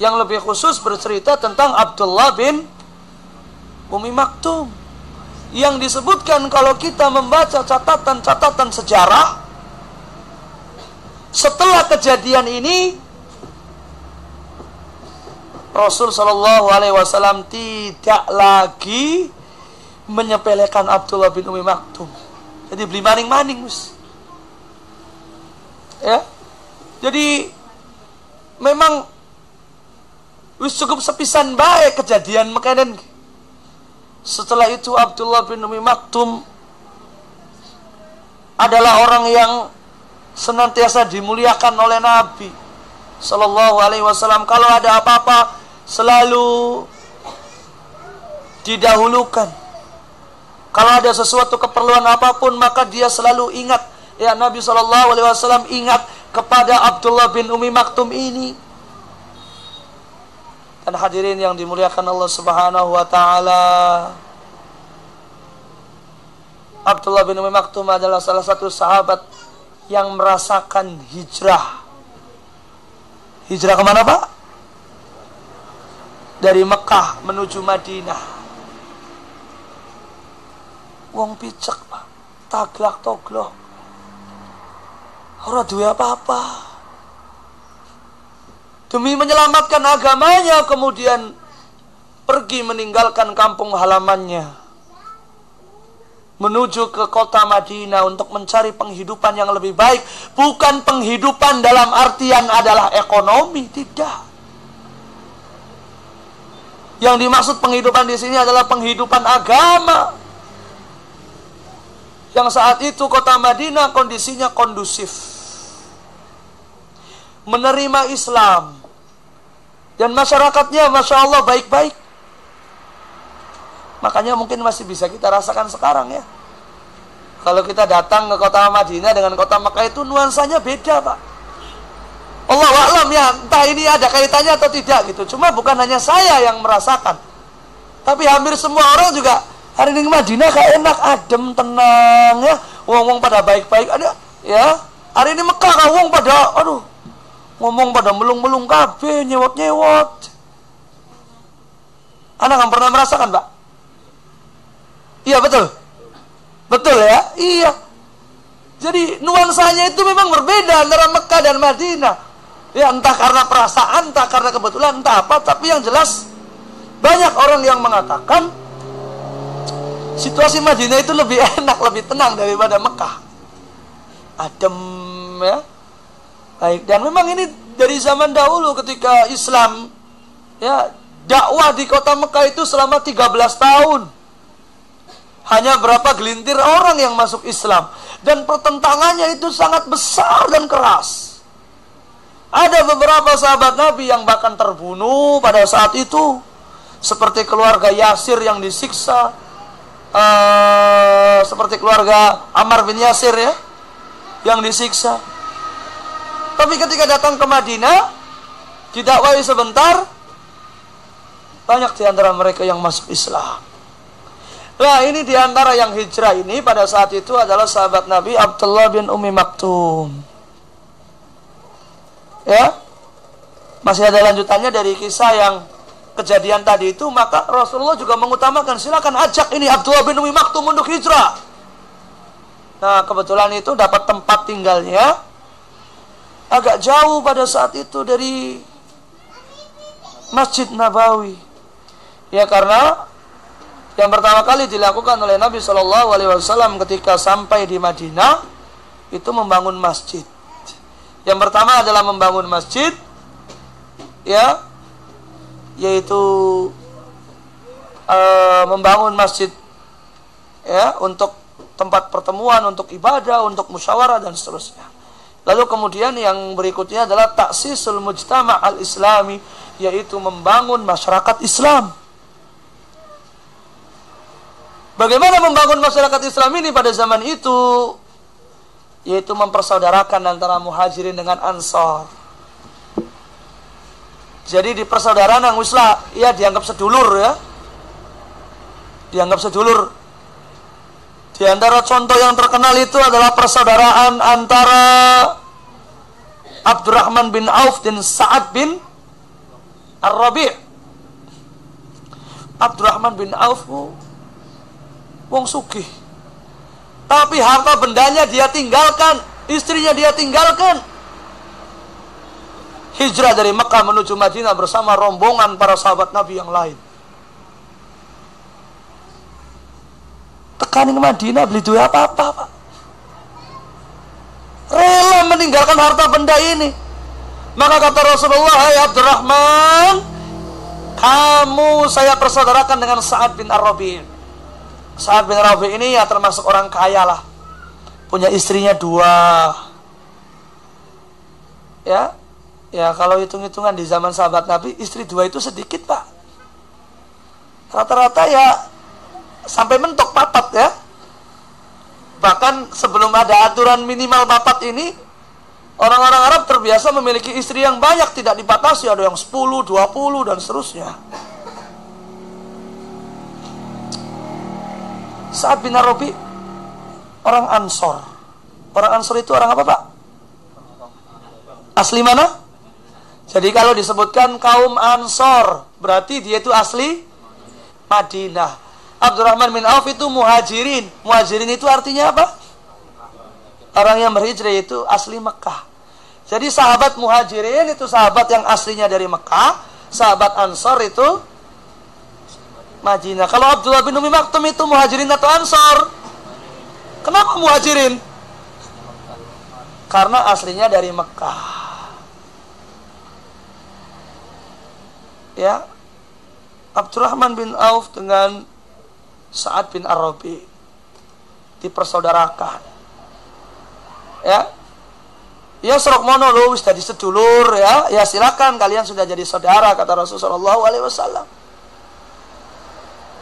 yang lebih khusus bercerita tentang Abdullah bin Umi Maktum, yang disebutkan kalau kita membaca catatan-catatan sejarah setelah kejadian ini, Rasul Shallallahu Alaihi Wasallam tidak lagi menyepelekan Abdullah bin Umi Maktum. Jadi beli maning-maning, mus. Ya, jadi memang wis cukup sepisan baik kejadian makanan. Setelah itu Abdullah bin Umi Maktum adalah orang yang senantiasa dimuliakan oleh Nabi Sallallahu Alaihi Wasallam. Kalau ada apa-apa selalu didahulukan. Kalau ada sesuatu keperluan apapun, maka dia selalu ingat ya, Nabi Sallallahu Alaihi Wasallam ingat kepada Abdullah bin Umi Maktum ini. Dan hadirin yang dimuliakan Allah Subhanahu wa taala, Abdullah bin Umi Maktum adalah salah satu sahabat yang merasakan hijrah. Hijrah kemana, Pak? Dari Mekah menuju Madinah. Wong picek, Pak. Taglak toglok. Ora duwe apa-apa. Demi menyelamatkan agamanya, kemudian pergi meninggalkan kampung halamannya, menuju ke kota Madinah untuk mencari penghidupan yang lebih baik. Bukan penghidupan dalam artian adalah ekonomi, tidak. Yang dimaksud penghidupan di sini adalah penghidupan agama. Yang saat itu kota Madinah kondisinya kondusif, menerima Islam, dan masyarakatnya Masya Allah baik-baik. Makanya mungkin masih bisa kita rasakan sekarang ya. Kalau kita datang ke kota Madinah dengan kota Makkah itu nuansanya beda, Pak. Allahu a'lam ya, entah ini ada kaitannya atau tidak gitu. Cuma bukan hanya saya yang merasakan, tapi hampir semua orang juga hari ini Madinah kayak enak, adem, tenang ya. Wong-wong pada baik-baik ada ya. Hari ini Mekah wong pada aduh, ngomong pada melung-melung kabeh, nyewot-nyewot. Anda kan pernah merasakan, Pak? Iya, betul. Betul ya? Iya. Jadi nuansanya itu memang berbeda antara Mekah dan Madinah. Ya, entah karena perasaan, entah karena kebetulan, entah apa, tapi yang jelas banyak orang yang mengatakan Situasi Madinah itu lebih enak, lebih tenang daripada Mekah. Adem ya. Baik, dan memang ini dari zaman dahulu ketika Islam ya, dakwah di kota Mekah itu selama 13 tahun. Hanya berapa gelintir orang yang masuk Islam, dan pertentangannya itu sangat besar dan keras. Ada beberapa sahabat Nabi yang bahkan terbunuh pada saat itu, seperti keluarga Yasir yang disiksa, seperti keluarga Ammar bin Yasir ya, yang disiksa. Tapi ketika datang ke Madinah, didakwai sebentar, banyak di antara mereka yang masuk Islam. Nah, ini di antara yang hijrah ini pada saat itu adalah sahabat Nabi Abdullah bin Ummi Maktum. Ya, masih ada lanjutannya dari kisah yang kejadian tadi itu. Maka Rasulullah juga mengutamakan, silakan ajak ini Abdullah bin Ummi Maktum untuk hijrah. Nah, kebetulan itu dapat tempat tinggalnya agak jauh pada saat itu dari Masjid Nabawi. Ya, karena yang pertama kali dilakukan oleh Nabi SAW ketika sampai di Madinah itu membangun masjid. Yang pertama adalah membangun masjid, ya, yaitu membangun masjid ya, untuk tempat pertemuan, untuk ibadah, untuk musyawarah dan seterusnya. Lalu kemudian yang berikutnya adalah ta'sisul mujtama' al-islami, yaitu membangun masyarakat Islam. Bagaimana membangun masyarakat Islam ini pada zaman itu? Yaitu mempersaudarakan antara muhajirin dengan ansor. Jadi di persaudaraan yang wisla, ya dianggap sedulur ya. Dianggap sedulur. Di antara contoh yang terkenal itu adalah persaudaraan antara Abdurrahman bin Auf dan Sa'ad bin Ar-Rabi'. Abdurrahman bin Auf wong sugih, tapi harta bendanya dia tinggalkan, istrinya dia tinggalkan. Hijrah dari Mekah menuju Madinah bersama rombongan para sahabat Nabi yang lain. Tekanin Madinah, beli duit apa-apa, Pak. Rela meninggalkan harta benda ini. Maka kata Rasulullah, hai Abdurrahman, kamu saya persaudarakan dengan Sa'ad bin Ar-Rabi'. Sa'ad bin Ar-Rabi' ini ya termasuk orang kaya lah, punya istrinya 2. Ya, ya kalau hitung-hitungan di zaman sahabat Nabi, istri 2 itu sedikit, Pak. Rata-rata ya sampai mentok 4 ya. Bahkan sebelum ada aturan minimal 4 ini, orang-orang Arab terbiasa memiliki istri yang banyak, tidak dibatasi, ada yang 10, 20 dan seterusnya. Sa'ad bin Ar-Rabi' orang Ansor. Orang Ansor itu orang apa, Pak? Asli mana? Jadi kalau disebutkan kaum Ansor, berarti dia itu asli Madinah. Abdurrahman bin Auf itu muhajirin. Muhajirin itu artinya apa? Orang yang berhijrah itu asli Mekah. Jadi sahabat muhajirin itu sahabat yang aslinya dari Mekah. Sahabat Ansor itu Madinah. Kalau Abdullah bin Ummi Maktum itu muhajirin atau Ansor? Kenapa muhajirin? Karena aslinya dari Mekah. Ya, Abdurrahman bin Auf dengan Sa'ad bin Ar-Rabi' dipersaudarakan. Ya, ya serok mono lo wis jadi sedulur ya. Ya silakan, kalian sudah jadi saudara, kata Rasulullah SAW.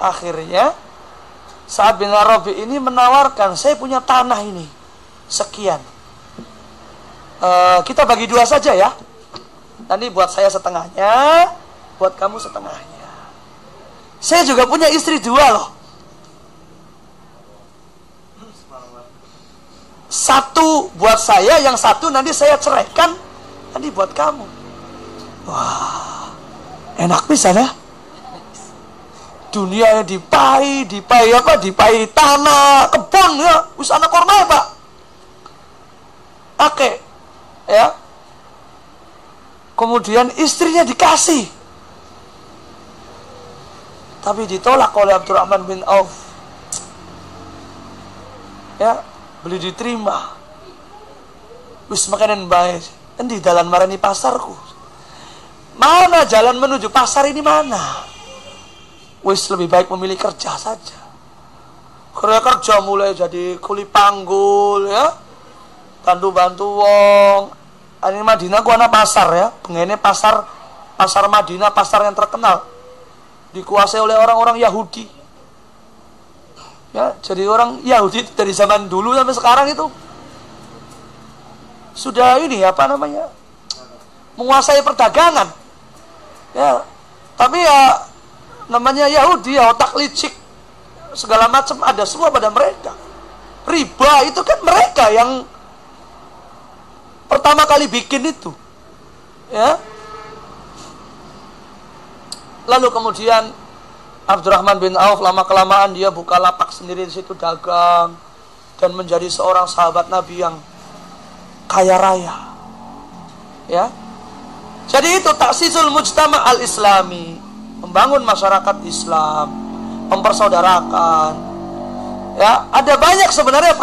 Akhirnya Sa'ad bin Ar-Rabi' ini menawarkan, saya punya tanah ini sekian, kita bagi 2 saja ya. Nanti buat saya setengahnya, buat kamu setengahnya. Saya juga punya istri 2 loh. 1 buat saya, yang 1 nanti saya ceraikan, nanti buat kamu. Wah, enak bisa ya. Dunia yang dipai apa? Dipai tanah, kebun ya, wis ana korma Pak. Oke. Ya. Kemudian istrinya dikasih. Tapi ditolak oleh Abdurrahman bin Auf. Ya, beli diterima. Wis makanan baik. Endi dalan marani pasarku. Mana jalan menuju pasar ini mana? Wis lebih baik memilih kerja saja. Kerja mulai jadi kuli panggul ya. Bantu wong. Ini Madinah ku ana pasar ya. Bengene pasar Madinah, pasar yang terkenal. Dikuasai oleh orang-orang Yahudi. Ya, jadi orang Yahudi dari zaman dulu sampai sekarang itu sudah ini apa namanya? Menguasai perdagangan. Ya. Tapi ya namanya Yahudi ya, otak licik segala macam ada semua pada mereka. Riba itu kan mereka yang pertama kali bikin itu. Ya. Lalu kemudian Abdurrahman bin Auf lama-kelamaan dia buka lapak sendiri di situ, dagang dan menjadi seorang sahabat Nabi yang kaya raya. Ya. Jadi itu taksisul mujtama al-islami, membangun masyarakat Islam, mempersaudarakan. Ya, ada banyak sebenarnya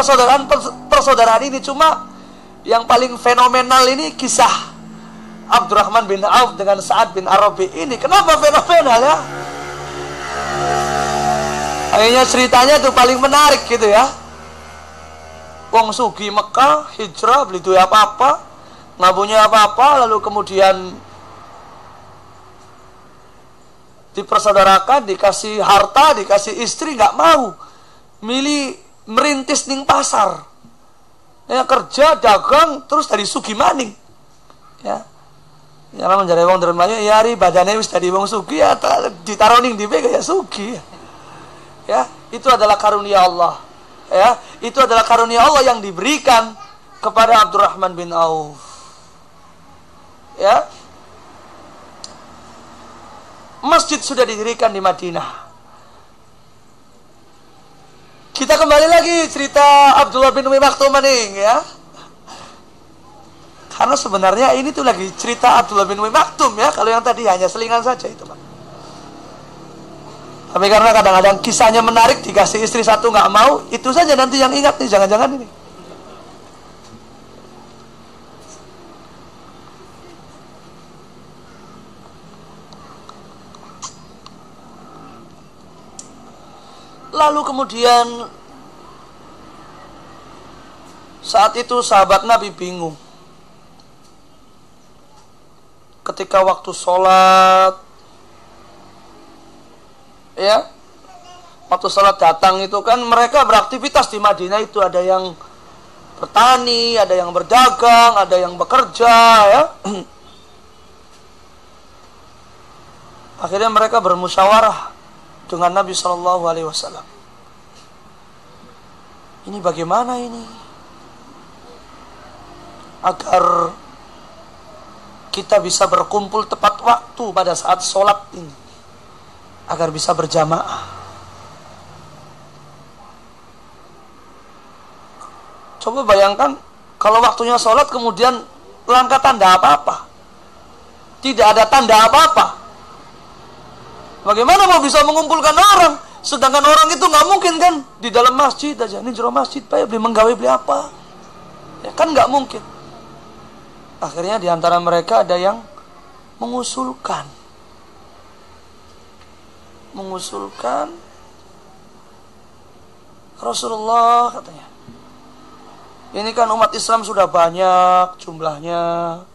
persaudaraan ini, cuma yang paling fenomenal ini kisah Abdurrahman bin Auf dengan Sa'ad bin Arabi ini. Kenapa fenomenal ya? Akhirnya ceritanya tuh paling menarik gitu ya. Wong sugi Mekah, hijrah, beli duit apa-apa, nggak punya apa-apa, lalu kemudian dipersaudarakan, dikasih harta, dikasih istri, nggak mau. Milih merintis ning pasar. Ya, kerja, dagang, terus dari sugi maning. Ya. Ya menjadi wong dermanya ya ri badane wis dadi wong sugi ya ditaruh ning dhewe kaya sugi. Ya, itu adalah karunia Allah. Ya, itu adalah karunia Allah yang diberikan kepada Abdurrahman bin Auf. Ya. Masjid sudah didirikan di Madinah. Kita kembali lagi cerita Abdullah bin Umi Maktum nih ya. Karena sebenarnya ini tuh lagi cerita Abdullah bin Umi Maktum ya. Kalau yang tadi hanya selingan saja itu, Pak. Tapi karena kadang-kadang kisahnya menarik, dikasih istri satu nggak mau, itu saja nanti yang ingat nih, jangan-jangan ini. Lalu kemudian saat itu sahabat Nabi bingung. Ketika waktu sholat, ya, waktu sholat datang itu kan mereka beraktivitas di Madinah itu, ada yang bertani, ada yang berdagang, ada yang bekerja, ya. Akhirnya mereka bermusyawarah dengan Nabi SAW. Ini bagaimana ini? Agar kita bisa berkumpul tepat waktu pada saat sholat ini, agar bisa berjamaah. Coba bayangkan kalau waktunya sholat kemudian langkah tanda apa-apa, tidak ada tanda apa-apa. Bagaimana mau bisa mengumpulkan orang? Sedangkan orang itu nggak mungkin kan di dalam masjid aja. Ini jero masjid, Pak, beli menggawe beli apa? Ya kan nggak mungkin. Akhirnya di antara mereka ada yang mengusulkan Rasulullah, katanya, ini kan umat Islam sudah banyak jumlahnya,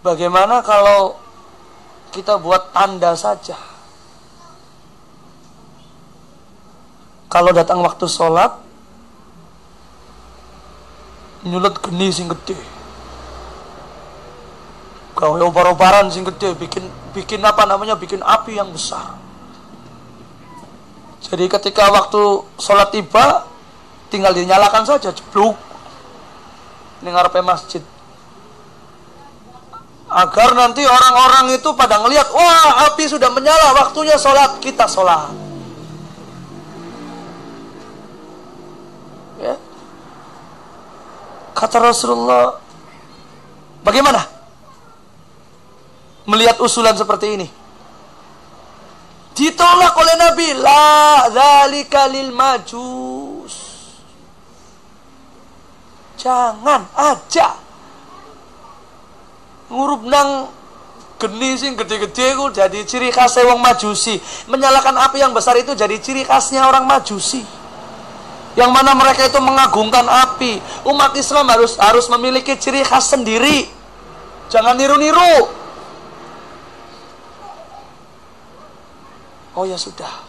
bagaimana kalau kita buat tanda saja, kalau datang waktu sholat nyulut geni sing gede, gawe obar-obaran sing gede, bikin apa namanya, bikin api yang besar. Jadi ketika waktu sholat tiba, tinggal dinyalakan saja, jeblok ini ngarepe masjid, agar nanti orang-orang itu pada ngelihat, wah api sudah menyala, waktunya sholat, kita sholat. Ya. Kata Rasulullah, bagaimana melihat usulan seperti ini? Ditolak oleh Nabi. La dzalika lil majus. Jangan aja. Ngurup nang geni sing gede-gede ku jadi ciri khas wong Majusi. Menyalakan api yang besar itu jadi ciri khasnya orang Majusi. Yang mana mereka itu mengagungkan api. Umat Islam harus memiliki ciri khas sendiri. Jangan niru-niru. Oh ya sudah.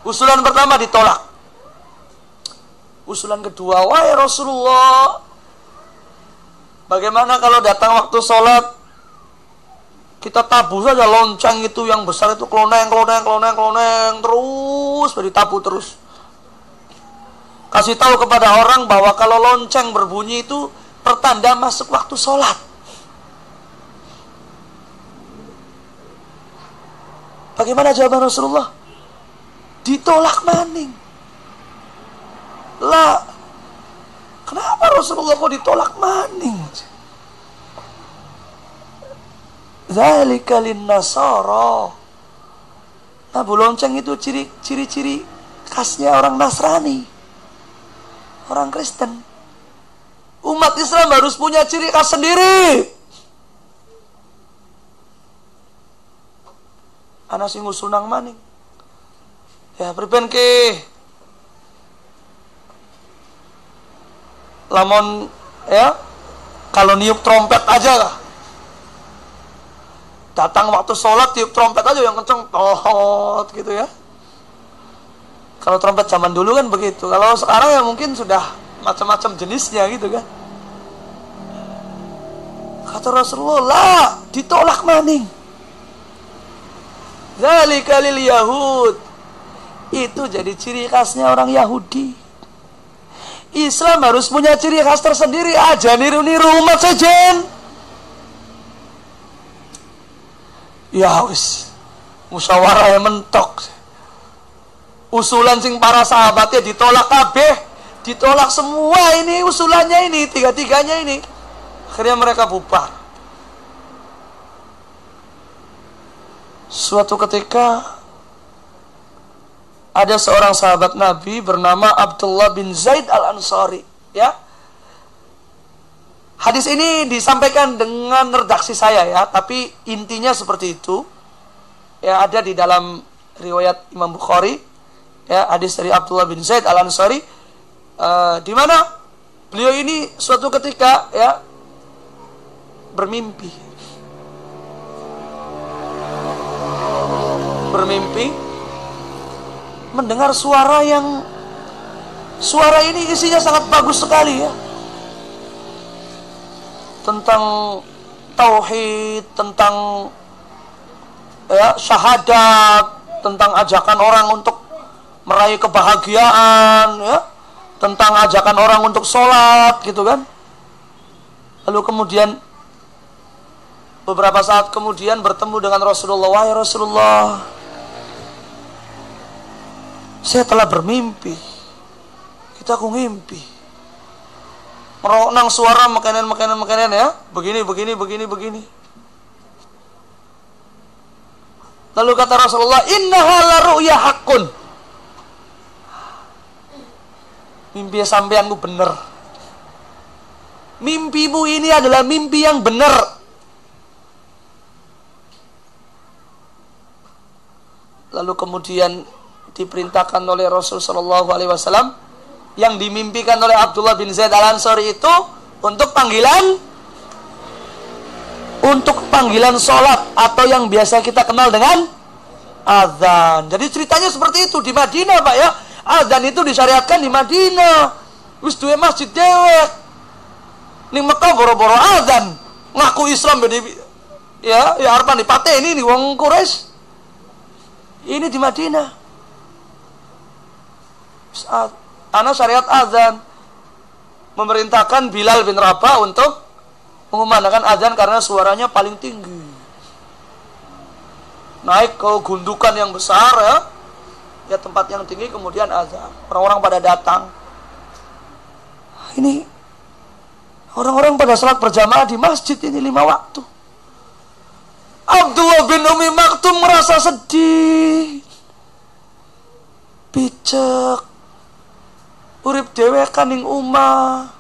Usulan pertama ditolak. Usulan kedua, wahai Rasulullah, bagaimana kalau datang waktu sholat kita tabuh saja lonceng itu yang besar itu, keloneng terus ditabuh terus. Kasih tahu kepada orang bahwa kalau lonceng berbunyi itu pertanda masuk waktu sholat. Bagaimana jawaban Rasulullah? Ditolak maning. Lah, kenapa Rasulullah kok ditolak maning? Zalika linnasara. Nah, lonceng itu ciri-ciri khasnya orang Nasrani, orang Kristen. Umat Islam harus punya ciri khas sendiri. Ana sing usunang maning. Ya, priben ke? Lamon ya, kalau niup trompet aja lah. Datang waktu sholat tiup trompet aja yang kenceng, tohot gitu ya. Kalau trompet zaman dulu kan begitu. Kalau sekarang ya mungkin sudah macam-macam jenisnya gitu kan. Kata Rasulullah, ditolak maning. Zalika lil Yahud. Itu jadi ciri khasnya orang Yahudi. Islam harus punya ciri khas tersendiri. Aja niru-niru umat sejen. Ya wis, musyawarah yang mentok. Usulan sing para sahabatnya ditolak kabeh, ditolak semua ini usulannya ini, tiga-tiganya ini. Akhirnya mereka bubar. Suatu ketika ada seorang sahabat Nabi bernama Abdullah bin Zaid al-Ansari, ya. Hadis ini disampaikan dengan redaksi saya ya, tapi intinya seperti itu. Ya, ada di dalam riwayat Imam Bukhari, ya, hadis dari Abdullah bin Zaid al-Ansari, di mana beliau ini suatu ketika ya bermimpi mendengar suara ini isinya sangat bagus sekali ya, tentang tauhid, tentang ya syahadat, tentang ajakan orang untuk meraih kebahagiaan ya, tentang ajakan orang untuk sholat gitu kan. Lalu kemudian beberapa saat kemudian bertemu dengan Rasulullah. Wahai Rasulullah, saya telah bermimpi. Kita aku ngimpi meroknang suara makanan ya, begini. Lalu kata Rasulullah, innaha la ru'ya haqqun. Mimpi sampeanmu benar. Mimpimu ini adalah mimpi yang benar. Lalu kemudian diperintahkan oleh Rasul sallallahu alaihi wasallam yang dimimpikan oleh Abdullah bin Zaid al-Ansari itu untuk panggilan sholat atau yang biasa kita kenal dengan azan. Jadi ceritanya seperti itu di Madinah, Pak ya. Azan itu disyariatkan di Madinah. Wis duwe masjid dewek. Ning Mekah boro-boro azan. Ngaku Islam ya arepan dipateni nih wong Quraisy. Ini di Madinah. Ana syariat azan, memerintahkan Bilal bin Rabah untuk mengumandangkan azan karena suaranya paling tinggi, naik ke gundukan yang besar ya tempat yang tinggi, kemudian azan. Orang-orang pada datang. Ini orang-orang pada salat berjamaah di masjid ini 5 waktu. Abdullah bin Umi Maktum merasa sedih, picek. urip dhewekan ning omah.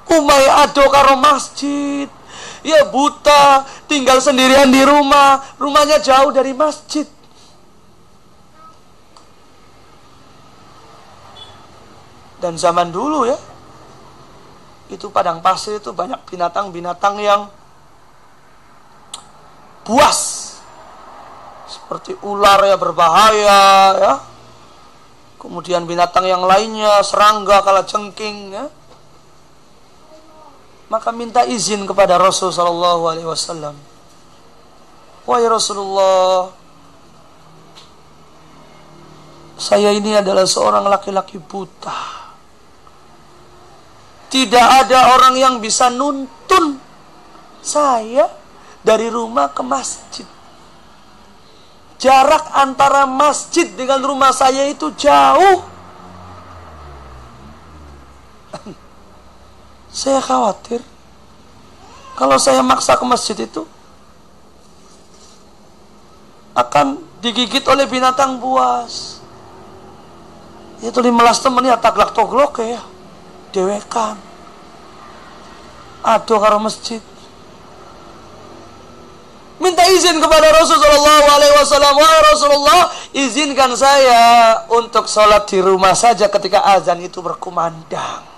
Omahe ado karo masjid. Ya buta, tinggal sendirian di rumah, rumahnya jauh dari masjid. Dan zaman dulu ya, itu padang pasir itu banyak binatang-binatang yang buas. Seperti ular ya, berbahaya ya. Kemudian binatang yang lainnya, serangga, kalajengking ya. Maka minta izin kepada Rasul sallallahu alaihi wasallam. Wahai Rasulullah, saya ini adalah seorang laki-laki buta. Tidak ada orang yang bisa nuntun saya dari rumah ke masjid. Jarak antara masjid dengan rumah saya itu jauh. Saya khawatir kalau saya maksa ke masjid itu akan digigit oleh binatang buas. Itu 15 temen ya taglak toglok ya, dewekan, ado karo masjid. Minta izin kepada Rasulullah SAW. Wahai Rasulullah, izinkan saya untuk sholat di rumah saja ketika azan itu berkumandang.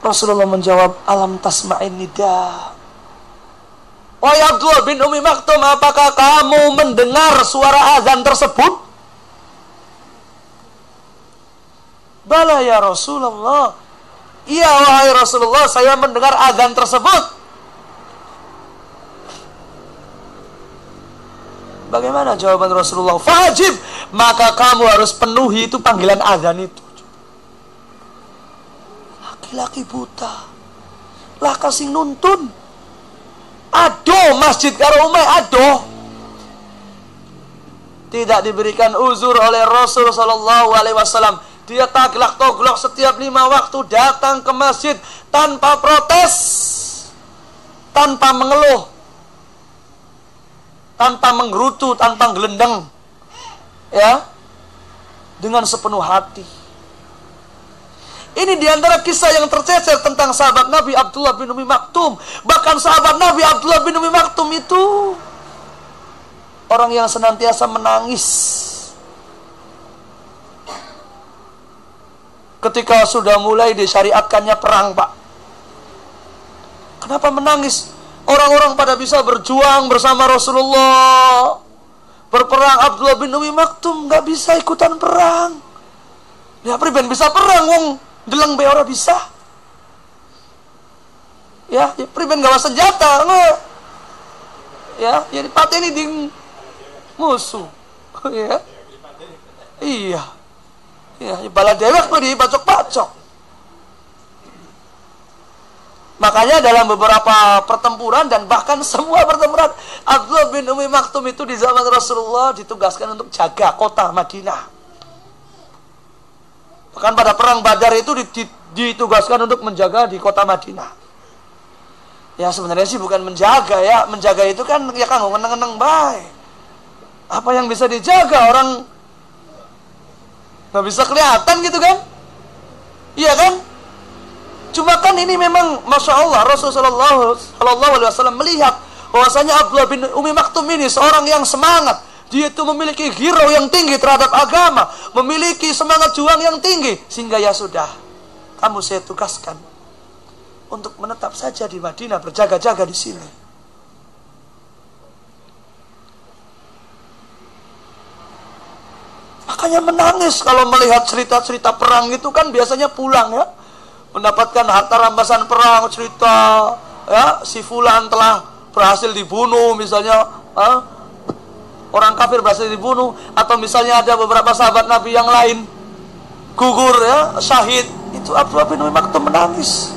Rasulullah menjawab, alam tasma'in nida. Wahai Abdullah bin Ummi Maktum, apakah kamu mendengar suara azan tersebut? Bala ya Rasulullah. Iya wahai Rasulullah, saya mendengar azan tersebut. Bagaimana jawaban Rasulullah? Wajib, maka kamu harus penuhi itu panggilan azan itu. Laki buta lah kasih nuntun, ado masjid karo umay ado. Tidak diberikan uzur oleh Rasul sallallahu alaihi wasallam. Dia taglak toglok setiap 5 waktu datang ke masjid tanpa protes, tanpa mengeluh, tanpa menggerutu, tanpa gelendang, ya, dengan sepenuh hati. Ini diantara kisah yang tercecer tentang sahabat Nabi Abdullah bin Ummi Maktum. Bahkan sahabat Nabi Abdullah bin Ummi Maktum itu orang yang senantiasa menangis ketika sudah mulai disyariatkannya perang, Pak. Kenapa menangis? Orang-orang pada bisa berjuang bersama Rasulullah, berperang. Abdullah bin Ummi Maktum nggak bisa ikutan perang. Ya priben bisa perang wong deleng be ora bisa. Ya priben gawa senjata nggak. Ya dipateni ding musuh. Ya. Iya. Ya bala dewek tuh dibacok-bacok. Makanya dalam beberapa pertempuran dan bahkan semua pertempuran, Abdullah bin Ummi Maktum itu di zaman Rasulullah ditugaskan untuk jaga kota Madinah. Bahkan pada perang Badar itu ditugaskan untuk menjaga di kota Madinah. Ya sebenarnya sih bukan menjaga ya. Menjaga itu kan ya kan ngeneng-ngeneng bae. Apa yang bisa dijaga, orang nggak bisa kelihatan gitu kan. Iya kan. Cuma kan ini memang Masya Allah Rasulullah SAW melihat bahwasanya Abdullah bin Ummi Maktum ini seorang yang semangat. Dia itu memiliki ghirah yang tinggi terhadap agama, memiliki semangat juang yang tinggi, sehingga ya sudah, kamu saya tugaskan untuk menetap saja di Madinah, berjaga-jaga di sini. Makanya menangis kalau melihat cerita-cerita perang itu kan biasanya pulang ya, mendapatkan harta rampasan perang, cerita ya si fulan telah berhasil dibunuh misalnya, orang kafir berhasil dibunuh, atau misalnya ada beberapa sahabat Nabi yang lain gugur ya, syahid. Itu Abdullah bin Ummi Maktum menangis.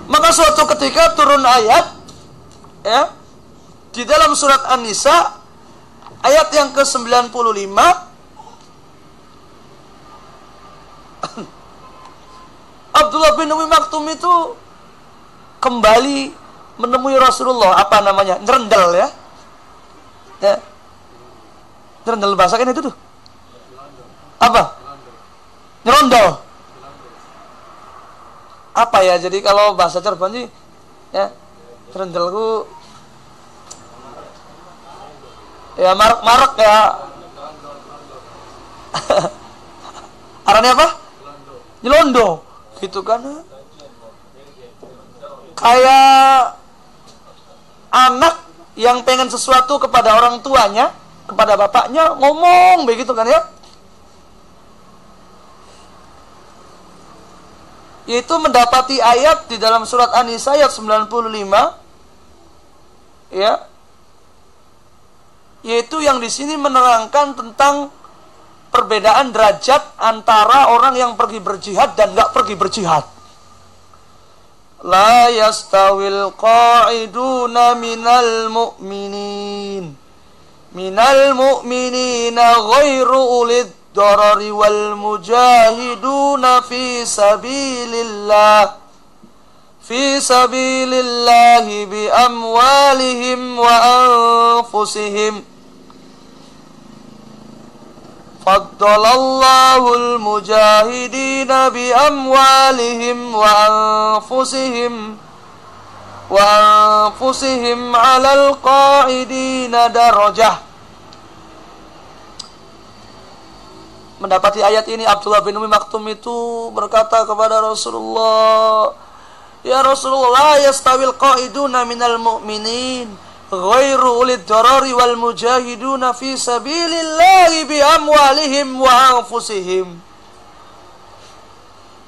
Maka suatu ketika turun ayat ya di dalam surat An-Nisa ayat yang ke-95. Abdullah bin Ummi Maktum itu kembali menemui Rasulullah, apa namanya, ngerendel ya. Nyerondol bahasa kan itu tuh. Apa? Nyerondol. Apa ya? Jadi kalau bahasa Cirebon sih ya, nyerondolku ya marak ya. Arahnya apa? Nyelondo. Gitu kan. Kayak anak yang pengen sesuatu kepada orang tuanya, kepada bapaknya, ngomong begitu kan ya. Yaitu mendapati ayat di dalam surat An-Nisa ayat 95 ya. Yaitu yang di sini menerangkan tentang perbedaan derajat antara orang yang pergi berjihad dan enggak pergi berjihad. La yastawil qa'iduna minal mu'minina ghairu ulid darari wal mujahiduna fi sabilillahi bi amwalihim wa anfusihim. Faddalallahu al-mujahidina bi amwalihim wa anfusihim 'alal qa'idina darajah. Mendapati ayat ini, Abdullah bin Umi Maktum itu berkata kepada Rasulullah, "Ya Rasulullah, yastawil qa'iduna minal mu'minin ghairu ulid darari wal mujahiduna fi sabilillahi bi amwalihim wa anfusihim."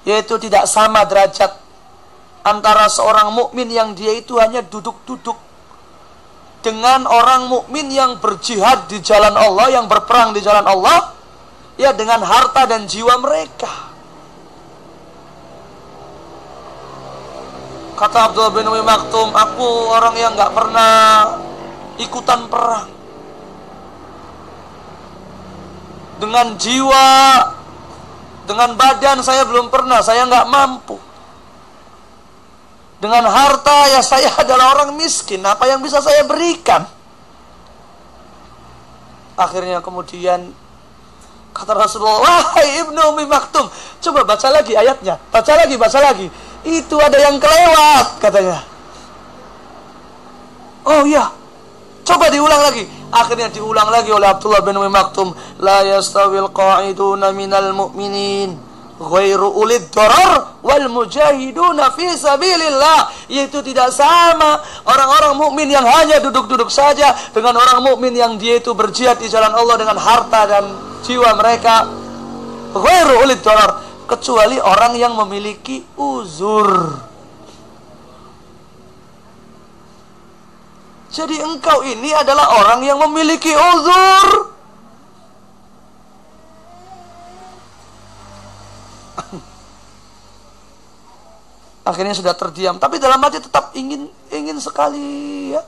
Yaitu tidak sama derajat antara seorang mukmin yang dia itu hanya duduk-duduk dengan orang mukmin yang berjihad di jalan Allah, yang berperang di jalan Allah, ya, dengan harta dan jiwa mereka. Kata Abdullah bin Umi Maktum, aku orang yang gak pernah ikutan perang. Dengan jiwa, dengan badan saya belum pernah, saya gak mampu. Dengan harta, ya saya adalah orang miskin, apa yang bisa saya berikan? Akhirnya kemudian kata Rasulullah, "Wahai Ibnu Umi Maktum, coba baca lagi ayatnya, baca lagi. Itu ada yang kelewat," katanya. Oh iya, coba diulang lagi. Akhirnya diulang lagi oleh Abdullah bin Umi Maktum, "La yastawil qa'iduna minal mu'minin ghairu ulid darar wal mujahiduna fi sabilillah." Yaitu tidak sama orang-orang mukmin yang hanya duduk-duduk saja dengan orang mukmin yang dia itu berjihad di jalan Allah dengan harta dan jiwa mereka. Ghairu ulid darar, kecuali orang yang memiliki uzur. Jadi engkau ini adalah orang yang memiliki uzur. Akhirnya sudah terdiam, tapi dalam hati tetap ingin sekali ya,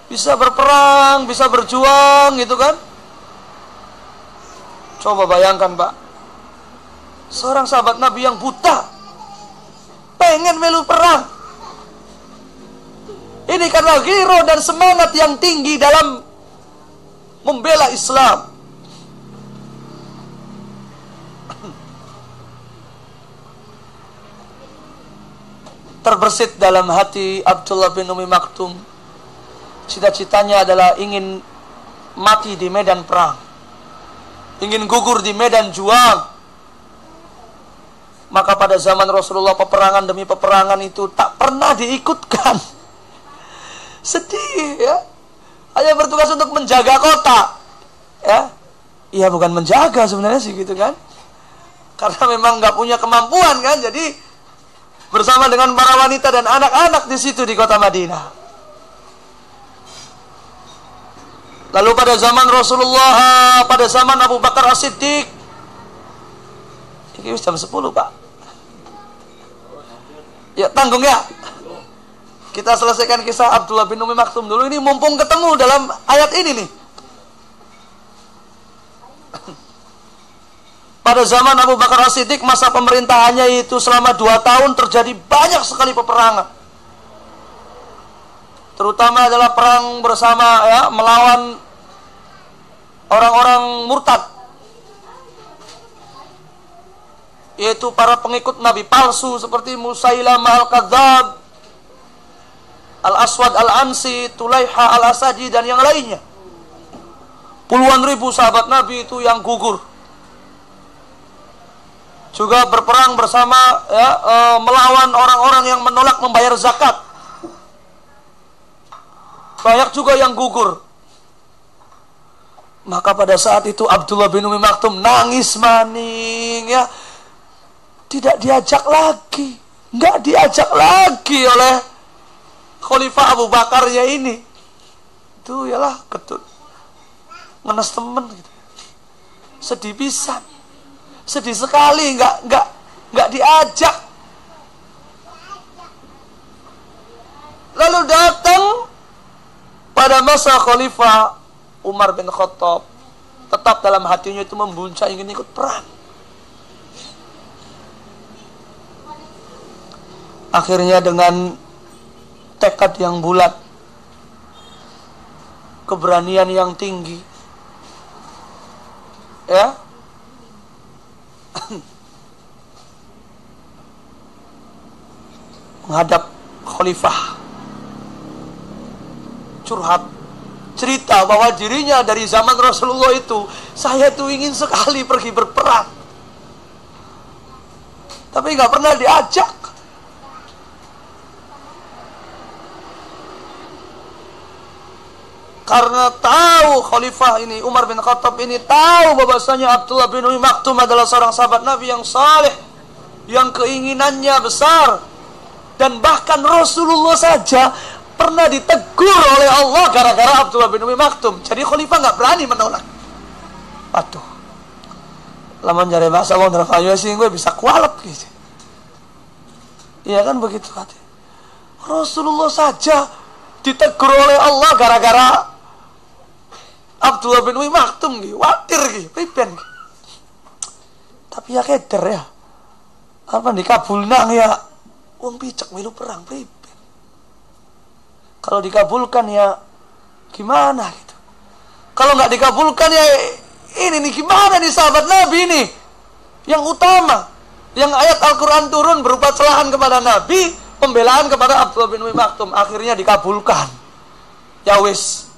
bisa berperang, bisa berjuang gitu kan. Coba bayangkan Pak, seorang sahabat Nabi yang buta pengen melu perang. Ini karena ghiro dan semangat yang tinggi dalam membela Islam. Terbersit dalam hati Abdullah bin Umi Maktum, cita-citanya adalah ingin mati di medan perang, ingin gugur di medan juang. Maka pada zaman Rasulullah peperangan demi peperangan itu tak pernah diikutkan. Sedih ya, hanya bertugas untuk menjaga kota ya. Iya, bukan menjaga sebenarnya sih gitu kan, karena memang nggak punya kemampuan kan. Jadi bersama dengan para wanita dan anak-anak di situ di kota Madinah. Lalu pada zaman Rasulullah, pada zaman Abu Bakar As-Siddiq, ini jam 10 Pak ya, tanggung ya. Kita selesaikan kisah Abdullah bin Umi Maktum dulu. Ini mumpung ketemu dalam ayat ini nih. Pada zaman Abu Bakar As-Siddiq, masa pemerintahannya itu selama 2 tahun terjadi banyak sekali peperangan. Terutama adalah perang bersama ya, melawan orang-orang murtad, yaitu para pengikut nabi palsu seperti Musailamah al-Kadzab, Al-Aswad al-Ansi, Tulaiha al-Asadi, dan yang lainnya. Puluhan ribu sahabat nabi itu yang gugur. Juga berperang bersama melawan orang-orang yang menolak membayar zakat. Banyak juga yang gugur. Maka pada saat itu Abdullah bin Umi Maktum nangis maning, ya. Tidak diajak lagi, nggak diajak lagi oleh Khalifah Abu Bakarnya ini. Itu ialah ketut ngenes temen gitu. Sedih pisan, sedih sekali, nggak diajak. Lalu datang pada masa Khalifah Umar bin Khattab, tetap dalam hatinya itu membuncah ingin ikut perang. Akhirnya dengan tekad yang bulat, keberanian yang tinggi, ya, menghadap Khalifah, curhat, cerita bahwa dirinya dari zaman Rasulullah itu, saya tuh ingin sekali pergi berperang, tapi nggak pernah diajak. Karena tahu Khalifah ini, Umar bin Khattab ini tahu bahwasanya Abdullah bin Umi Maktum adalah seorang sahabat Nabi yang saleh, yang keinginannya besar, dan bahkan Rasulullah saja pernah ditegur oleh Allah gara-gara Abdullah bin Umi Maktum. Jadi Khalifah nggak berani menolak. Waduh, laman jare bahasa wong nerakayu sing gue bisa kualep gitu. Iya kan begitu hati. Rasulullah saja ditegur oleh Allah gara-gara Abdullah bin Umi Maktum gitu, watir gitu, priben gitu. Tapi ya keder ya, apa dikabulnang ya, wong picek milu perang priben. Kalau dikabulkan ya gimana gitu. Kalau nggak dikabulkan ya ini nih gimana nih sahabat Nabi nih yang utama, yang ayat Al-Quran turun berupa celahan kepada Nabi, pembelaan kepada Abdullah bin Umi Maktum, akhirnya dikabulkan. Ya wis,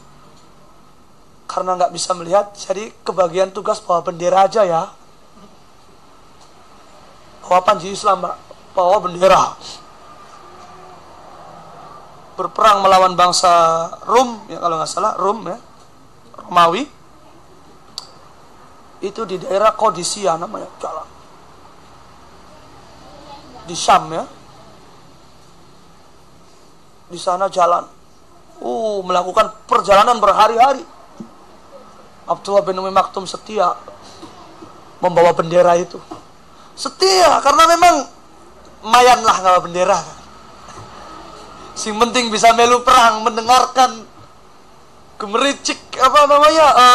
karena nggak bisa melihat, jadi kebagian tugas bawa bendera aja ya, bawa panji Islam, Pak, bawa bendera, berperang melawan bangsa Rum, ya kalau nggak salah Rum ya, Romawi, itu di daerah Qadisiyah namanya, jalan di Syam ya, di sana jalan, melakukan perjalanan berhari-hari. Abdullah bin Umi Maktum setia membawa bendera itu, setia karena memang mayan lah ngawa bendera. Sing penting bisa melu perang, mendengarkan gemericik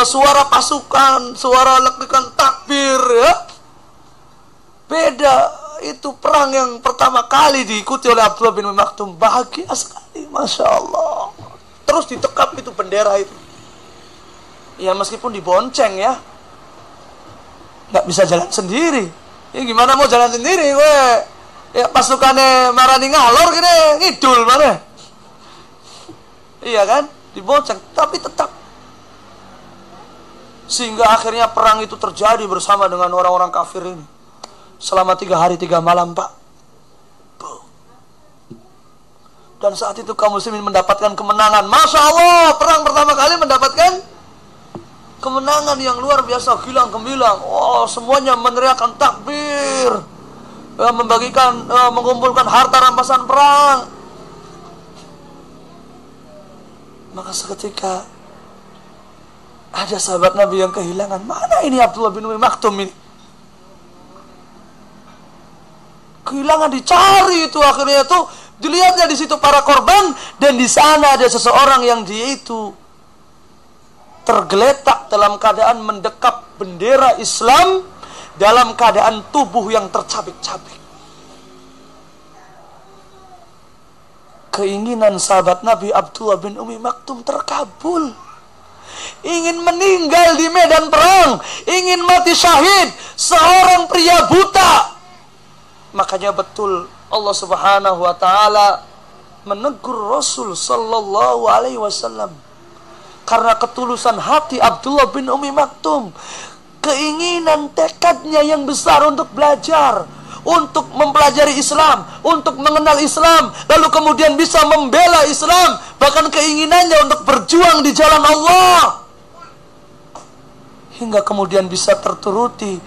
suara pasukan, suara letukan takbir ya. Beda itu perang yang pertama kali diikuti oleh Abdullah bin Umi Maktum, bahagia sekali, masya Allah. Terus ditekap itu bendera itu. Ya meskipun dibonceng ya, nggak bisa jalan sendiri. Ya gimana mau jalan sendiri, gue? Ya pasukannya marani ngalor gini, ngidul mana? Iya kan, dibonceng, tapi tetap. Sehingga akhirnya perang itu terjadi bersama dengan orang-orang kafir ini selama 3 hari 3 malam, Pak. Dan saat itu kaum muslimin mendapatkan kemenangan. Masya Allah, perang pertama kali mendapatkan kemenangan yang luar biasa, gilang gemilang. Semuanya meneriakkan takbir, mengumpulkan harta rampasan perang. Maka seketika ada sahabat Nabi yang kehilangan. Mana ini Abdullah bin Umi Maktum ini? Kehilangan, dicari itu, akhirnya itu dilihatnya di situ para korban, dan di sana ada seseorang yang dia itu tergeletak dalam keadaan mendekap bendera Islam dalam keadaan tubuh yang tercabik-cabik. Keinginan sahabat Nabi Abdullah bin Umi Maktum terkabul. ingin meninggal di medan perang, ingin mati syahid, seorang pria buta. Makanya betul Allah Subhanahu wa taala menegur Rasul sallallahu alaihi wasallam karena ketulusan hati Abdullah bin Umi Maktum, keinginan tekadnya yang besar untuk belajar, untuk mempelajari Islam, untuk mengenal Islam, lalu kemudian bisa membela Islam, bahkan keinginannya untuk berjuang di jalan Allah, hingga kemudian bisa terturuti,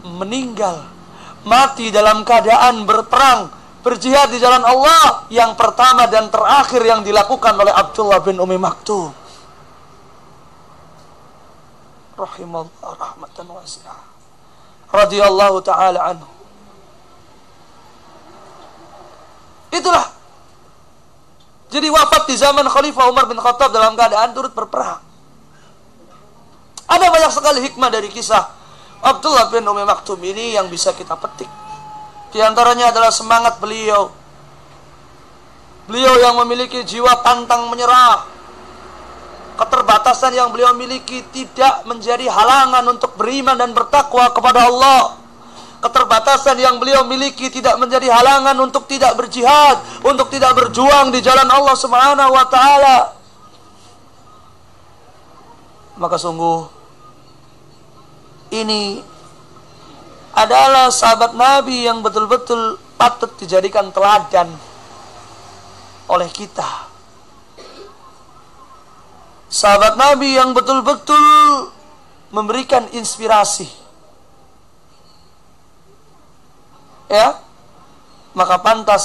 meninggal, mati dalam keadaan berperang, berjihad di jalan Allah, yang pertama dan terakhir yang dilakukan oleh Abdullah bin Umi Maktum. Rahimallahu rahmatan wasi'ah, radhiyallahu ta'ala anhu. Itulah. Jadi wafat di zaman Khalifah Umar bin Khattab dalam keadaan turut berperang. Ada banyak sekali hikmah dari kisah Abdullah bin Umi Maktum ini yang bisa kita petik. Di antaranya adalah semangat beliau. Beliau yang memiliki jiwa pantang menyerah. Keterbatasan yang beliau miliki tidak menjadi halangan untuk beriman dan bertakwa kepada Allah. Keterbatasan yang beliau miliki tidak menjadi halangan untuk tidak berjihad, untuk tidak berjuang di jalan Allah Subhanahu wa taala. Maka sungguh ini adalah sahabat Nabi yang betul-betul patut dijadikan teladan oleh kita. Sahabat Nabi yang betul-betul memberikan inspirasi. Ya, maka pantas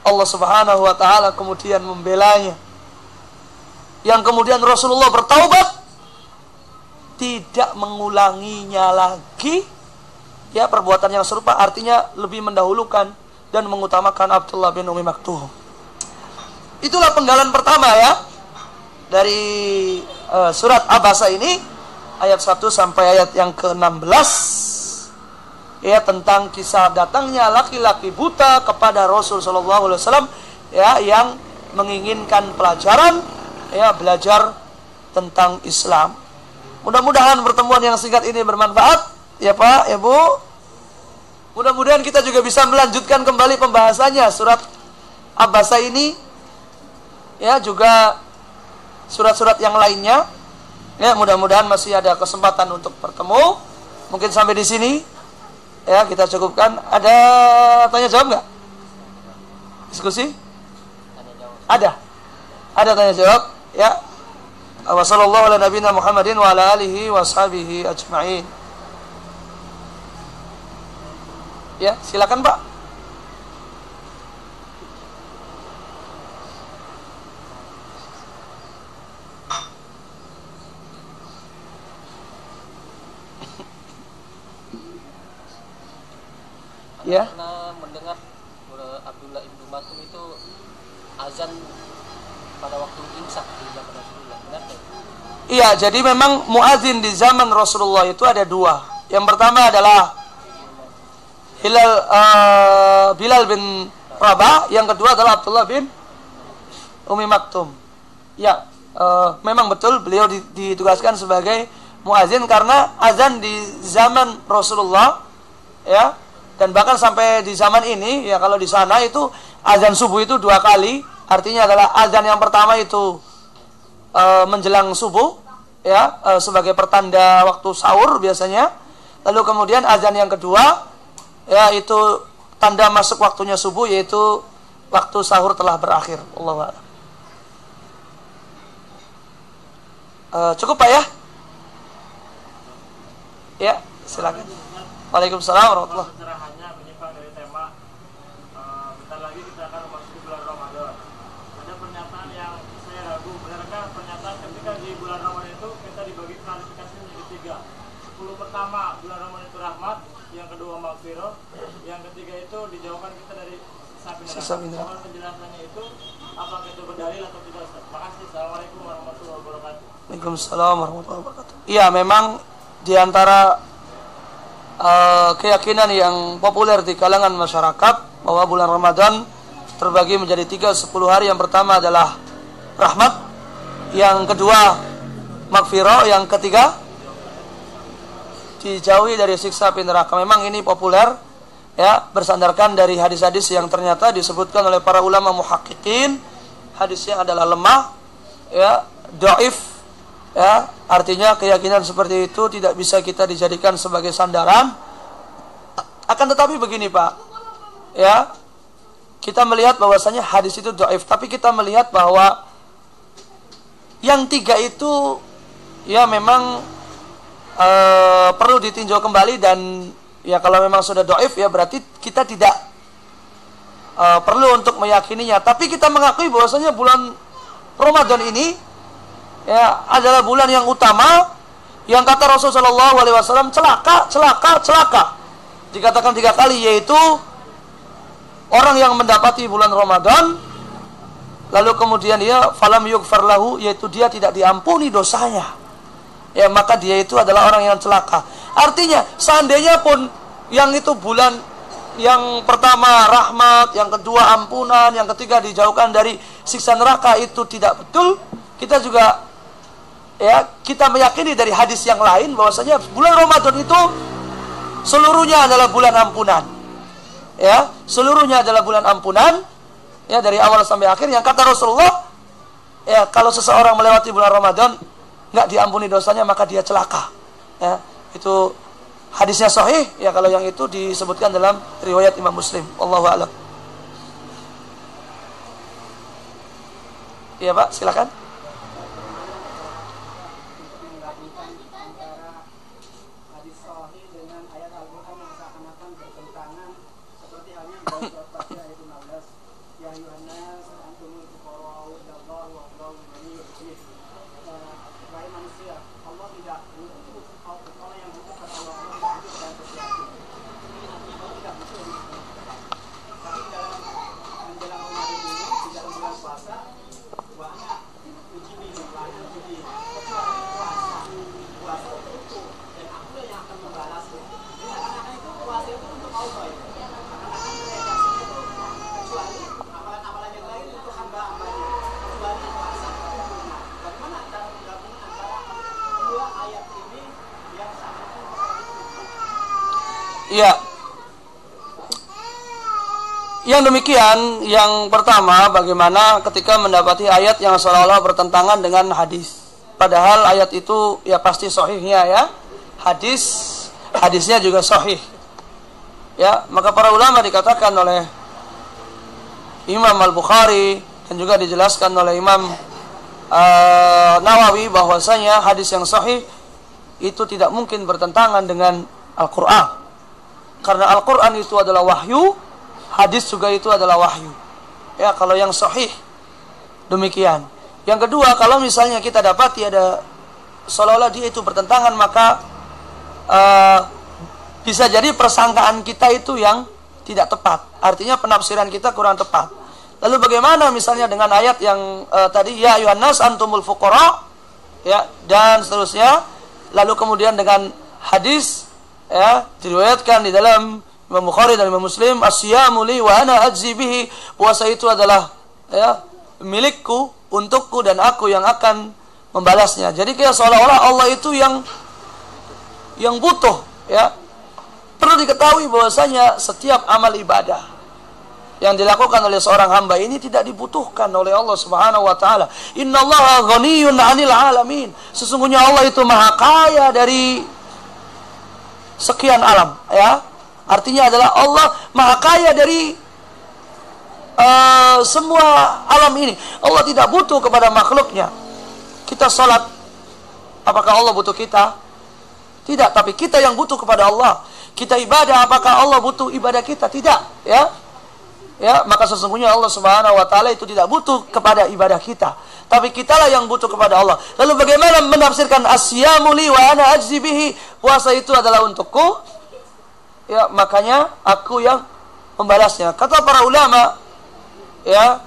Allah Subhanahu wa taala kemudian membelanya. Yang kemudian Rasulullah bertaubat, tidak mengulanginya lagi. Ya, perbuatan yang serupa, artinya lebih mendahulukan dan mengutamakan Abdullah bin Umi Maktum. Itulah penggalan pertama ya dari surat Abasa ini, ayat 1 sampai ayat yang ke-16. Ya, tentang kisah datangnya laki-laki buta kepada Rasul sallallahu alaihi wasallam, ya, yang menginginkan pelajaran, ya, belajar tentang Islam. Mudah-mudahan pertemuan yang singkat ini bermanfaat, ya Pak, ya Bu. Mudah-mudahan kita juga bisa melanjutkan kembali pembahasannya surat Abasa ini, ya, juga surat-surat yang lainnya. Ya, mudah-mudahan masih ada kesempatan untuk bertemu. Mungkin sampai di sini ya kita cukupkan. Ada tanya jawab nggak? Diskusi? Ada tanya jawab ya. Wa sallallahu ala nabiyina Muhammadin wa ala alihi wa sahbihi ajma'in. Ya, silakan Pak. Ya.
Pernah mendengar Abdullah ibnu Maktum itu azan pada waktu imsak di zaman Rasulullah, benar tak?
Iya, jadi memang muazin di zaman Rasulullah itu ada dua. Yang pertama adalah Bilal bin Rabah, yang kedua adalah Abdullah bin Umi Maktum. Ya, memang betul beliau ditugaskan sebagai muazin karena azan di zaman Rasulullah, ya. Dan bahkan sampai di zaman ini, ya, kalau di sana itu azan subuh itu 2 kali. Artinya adalah azan yang pertama itu menjelang subuh, ya, sebagai pertanda waktu sahur biasanya. Lalu kemudian azan yang kedua, ya, itu tanda masuk waktunya subuh, yaitu waktu sahur telah berakhir. Allahu a'lam. Cukup Pak ya? Ya, silakan. Waalaikumsalam warahmatullahi wabarakatuh.
Pencerahannya menyimpang dari tema. Bentar lagi kita akan memasuki bulan Ramadan. Ada pernyataan yang saya ragu, benarkah pernyataan ketika di bulan Ramadan itu kita dibagi klasifikasi menjadi 3. 10 pertama bulan Ramadan itu rahmat, yang kedua maghfirah, yang ketiga itu dijauhkan kita dari sisa neraka. Mohon penjelasannya itu apakah itu berdalil atau tidak, Ustaz? Makasih. Assalamualaikum warahmatullahi wabarakatuh.
Waalaikumsalam warahmatullahi wabarakatuh. Iya, memang di antara keyakinan yang populer di kalangan masyarakat bahwa bulan Ramadan terbagi menjadi 3, 10 hari. Yang pertama adalah rahmat, yang kedua Maghfirah. Yang ketiga, dijauhi dari siksa api neraka. Memang ini populer ya, bersandarkan dari hadis-hadis yang ternyata disebutkan oleh para ulama muhaqqiqin hadisnya adalah lemah ya, dhaif ya. Artinya keyakinan seperti itu tidak bisa kita dijadikan sebagai sandaran. Akan tetapi begini Pak ya, kita melihat bahwasanya hadis itu dhaif, tapi kita melihat bahwa yang tiga itu ya memang perlu ditinjau kembali. Dan ya kalau memang sudah dhaif ya berarti kita tidak perlu untuk meyakininya. Tapi kita mengakui bahwasanya bulan Ramadan ini ya adalah bulan yang utama, yang kata Rasulullah SAW celaka dikatakan 3 kali, yaitu orang yang mendapati bulan Ramadan lalu kemudian dia falam yughfar lahu, yaitu dia tidak diampuni dosanya, ya maka dia itu adalah orang yang celaka. Artinya seandainya pun yang itu bulan yang pertama rahmat, yang kedua ampunan, yang ketiga dijauhkan dari siksa neraka itu tidak betul, kita juga ya kita meyakini dari hadis yang lain bahwasanya bulan Ramadan itu seluruhnya adalah bulan ampunan. Ya, seluruhnya adalah bulan ampunan. Ya, dari awal sampai akhir. Yang kata Rasulullah, ya kalau seseorang melewati bulan Ramadan nggak diampuni dosanya maka dia celaka. Ya, itu hadisnya sahih. Ya kalau yang itu disebutkan dalam riwayat Imam Muslim. Wallahu a'lam. Iya Pak, silakan. Ya, yang demikian, yang pertama bagaimana ketika mendapati ayat yang seolah-olah bertentangan dengan hadis, padahal ayat itu ya pasti sahihnya ya, hadisnya juga sahih ya. Maka para ulama dikatakan oleh Imam Al-Bukhari dan juga dijelaskan oleh Imam Nawawi bahwasanya hadis yang sahih itu tidak mungkin bertentangan dengan Al-Quran. Karena Al-Quran itu adalah wahyu, hadis juga itu adalah wahyu. Ya, kalau yang sahih demikian. Yang kedua, kalau misalnya kita dapati ada seolah-olah dia itu bertentangan, maka bisa jadi persangkaan kita itu yang tidak tepat. Artinya penafsiran kita kurang tepat. Lalu bagaimana misalnya dengan ayat yang tadi ya ayuhan nas antumul fuqara ya dan seterusnya. Lalu kemudian dengan hadis ya diriwayatkan di dalam Imam Bukhari dan Imam Muslim, as-siyamu li wa ana ajzi bihi, puasa itu adalah ya milikku, untukku dan aku yang akan membalasnya. Jadi kayak seolah-olah Allah itu yang butuh ya. Perlu diketahui bahwasanya setiap amal ibadah yang dilakukan oleh seorang hamba ini tidak dibutuhkan oleh Allah Subhanahu wa taala. Innallaha ghaniyyun 'anil 'alamin. Sesungguhnya Allah itu maha kaya dari sekian alam ya. Artinya adalah Allah maha kaya dari semua alam ini. Allah tidak butuh kepada makhluknya. Kita salat, apakah Allah butuh kita? Tidak, tapi kita yang butuh kepada Allah. Kita ibadah, apakah Allah butuh ibadah kita? Tidak, ya. Ya, maka sesungguhnya Allah Subhanahu wa taala itu tidak butuh kepada ibadah kita, tapi kitalah yang butuh kepada Allah. Lalu bagaimana menafsirkan as-siyamu li wa ana ajzi bihi? Puasa itu adalah untukku. Ya, makanya aku yang membalasnya. Kata para ulama, ya,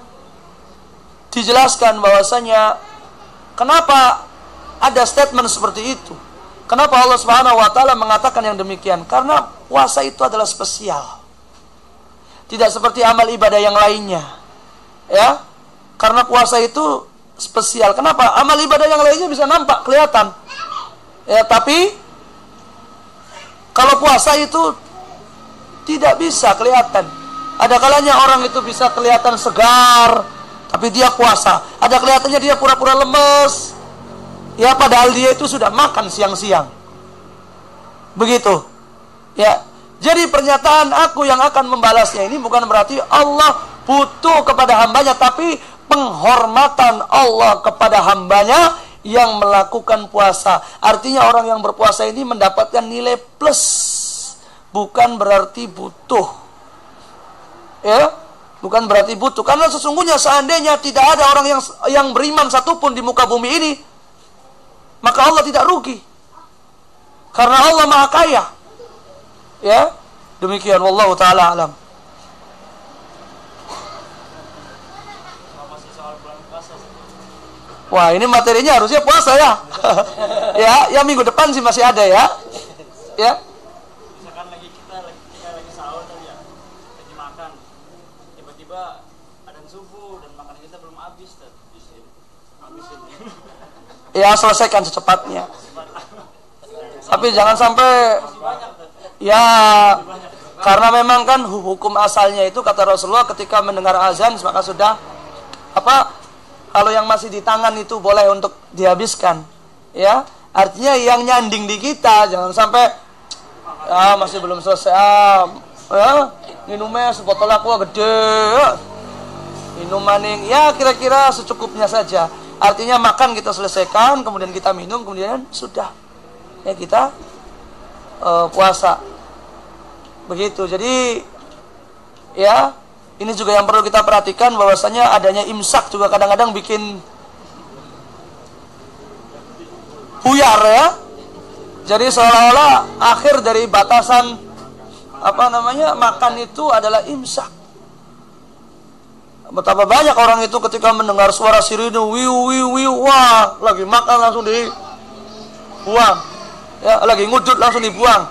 dijelaskan bahwasanya kenapa ada statement seperti itu? Kenapa Allah Subhanahu wa taala mengatakan yang demikian? Karena puasa itu adalah spesial. Tidak seperti amal ibadah yang lainnya. Ya. Karena puasa itu spesial. Kenapa? Amal ibadah yang lainnya bisa nampak, kelihatan. Ya, tapi kalau puasa itu tidak bisa kelihatan. Ada kalanya orang itu bisa kelihatan segar, tapi dia puasa. Ada kelihatannya dia pura-pura lemes. Ya, padahal dia itu sudah makan siang-siang. Begitu. Ya. Jadi pernyataan aku yang akan membalasnya ini bukan berarti Allah butuh kepada hambanya, tapi penghormatan Allah kepada hambanya yang melakukan puasa. Artinya orang yang berpuasa ini mendapatkan nilai plus, bukan berarti butuh. Ya, bukan berarti butuh. Karena sesungguhnya seandainya tidak ada orang yang beriman satupun di muka bumi ini, maka Allah tidak rugi. Karena Allah Maha Kaya. Ya, demikian wallahu taala alam. Wah, ini materinya harusnya puasa ya. Ya minggu depan sih masih ada ya. Ya.
Misalkan kita lagi sahur tadi ya, lagi makan, tiba-tiba adzan subuh dan makanan kita belum habis, habisin.
Ya, selesaikan secepatnya. Tapi jangan sampai ya, karena memang kan hukum asalnya itu kata Rasulullah ketika mendengar azan maka sudah kalau yang masih di tangan itu boleh untuk dihabiskan. Ya, artinya yang nyanding di kita jangan sampai masih belum selesai. Ya, minumnya sebotol aqua gede. Minuman ya kira-kira secukupnya saja. Artinya makan kita selesaikan, kemudian kita minum, kemudian sudah. Ya, kita puasa. Begitu. Jadi ya, ini juga yang perlu kita perhatikan bahwasanya adanya imsak juga kadang-kadang bikin buyar ya. Jadi seolah-olah akhir dari batasan makan itu adalah imsak. Betapa banyak orang itu ketika mendengar suara sirine wiu, wah, lagi makan langsung dibuang. Ya, lagi ngudut langsung dibuang.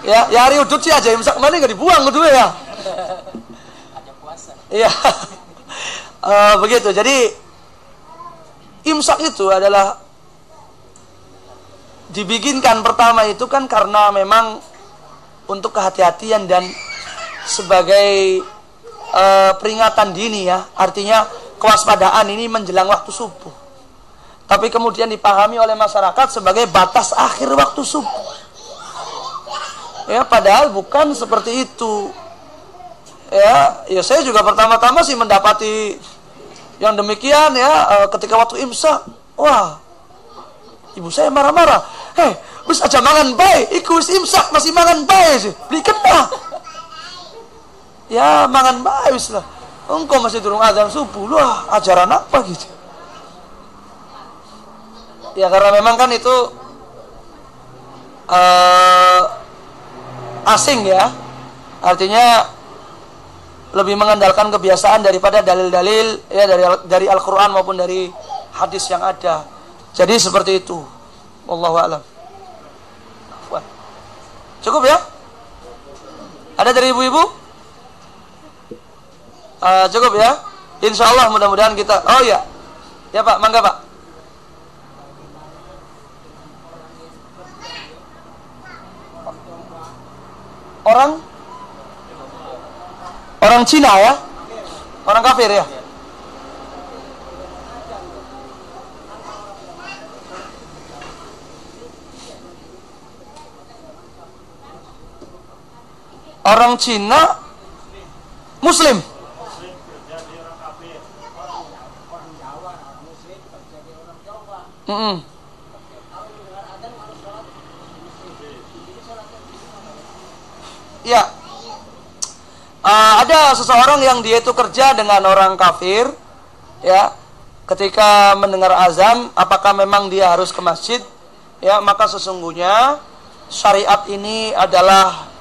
Ya hari udut sih aja imsak mana enggak dibuang kedua ya.
Ada puasa.
Iya. Begitu. Jadi imsak itu adalah dibikinkan pertama itu kan karena memang untuk kehati-hatian dan sebagai peringatan dini ya. Artinya kewaspadaan ini menjelang waktu subuh. Tapi kemudian dipahami oleh masyarakat sebagai batas akhir waktu subuh. Ya, padahal bukan seperti itu. Ya saya juga pertama-tama sih mendapati yang demikian ya, ketika waktu imsak, wah, ibu saya marah-marah. Wis aja mangan bae, iku wis imsak masih mangan bae sih. Belikan dah. Ya, mangan bae wis lah. Engkau masih durung azan subuh, lah ajaran apa gitu. Ya karena memang kan itu asing ya. Artinya lebih mengandalkan kebiasaan daripada dalil-dalil ya dari Al-Qur'an maupun dari hadis yang ada. Jadi seperti itu. Wallahu a'lam. Cukup ya? Ada dari ibu-ibu? Cukup ya? Insyaallah mudah-mudahan kita. Oh ya. Ya Pak, mangga Pak. Orang Cina ya? Orang kafir ya? Orang Cina Muslim. Ya, ada seseorang yang dia itu kerja dengan orang kafir, ya. Ketika mendengar azan, apakah memang dia harus ke masjid? Ya, maka sesungguhnya syariat ini adalah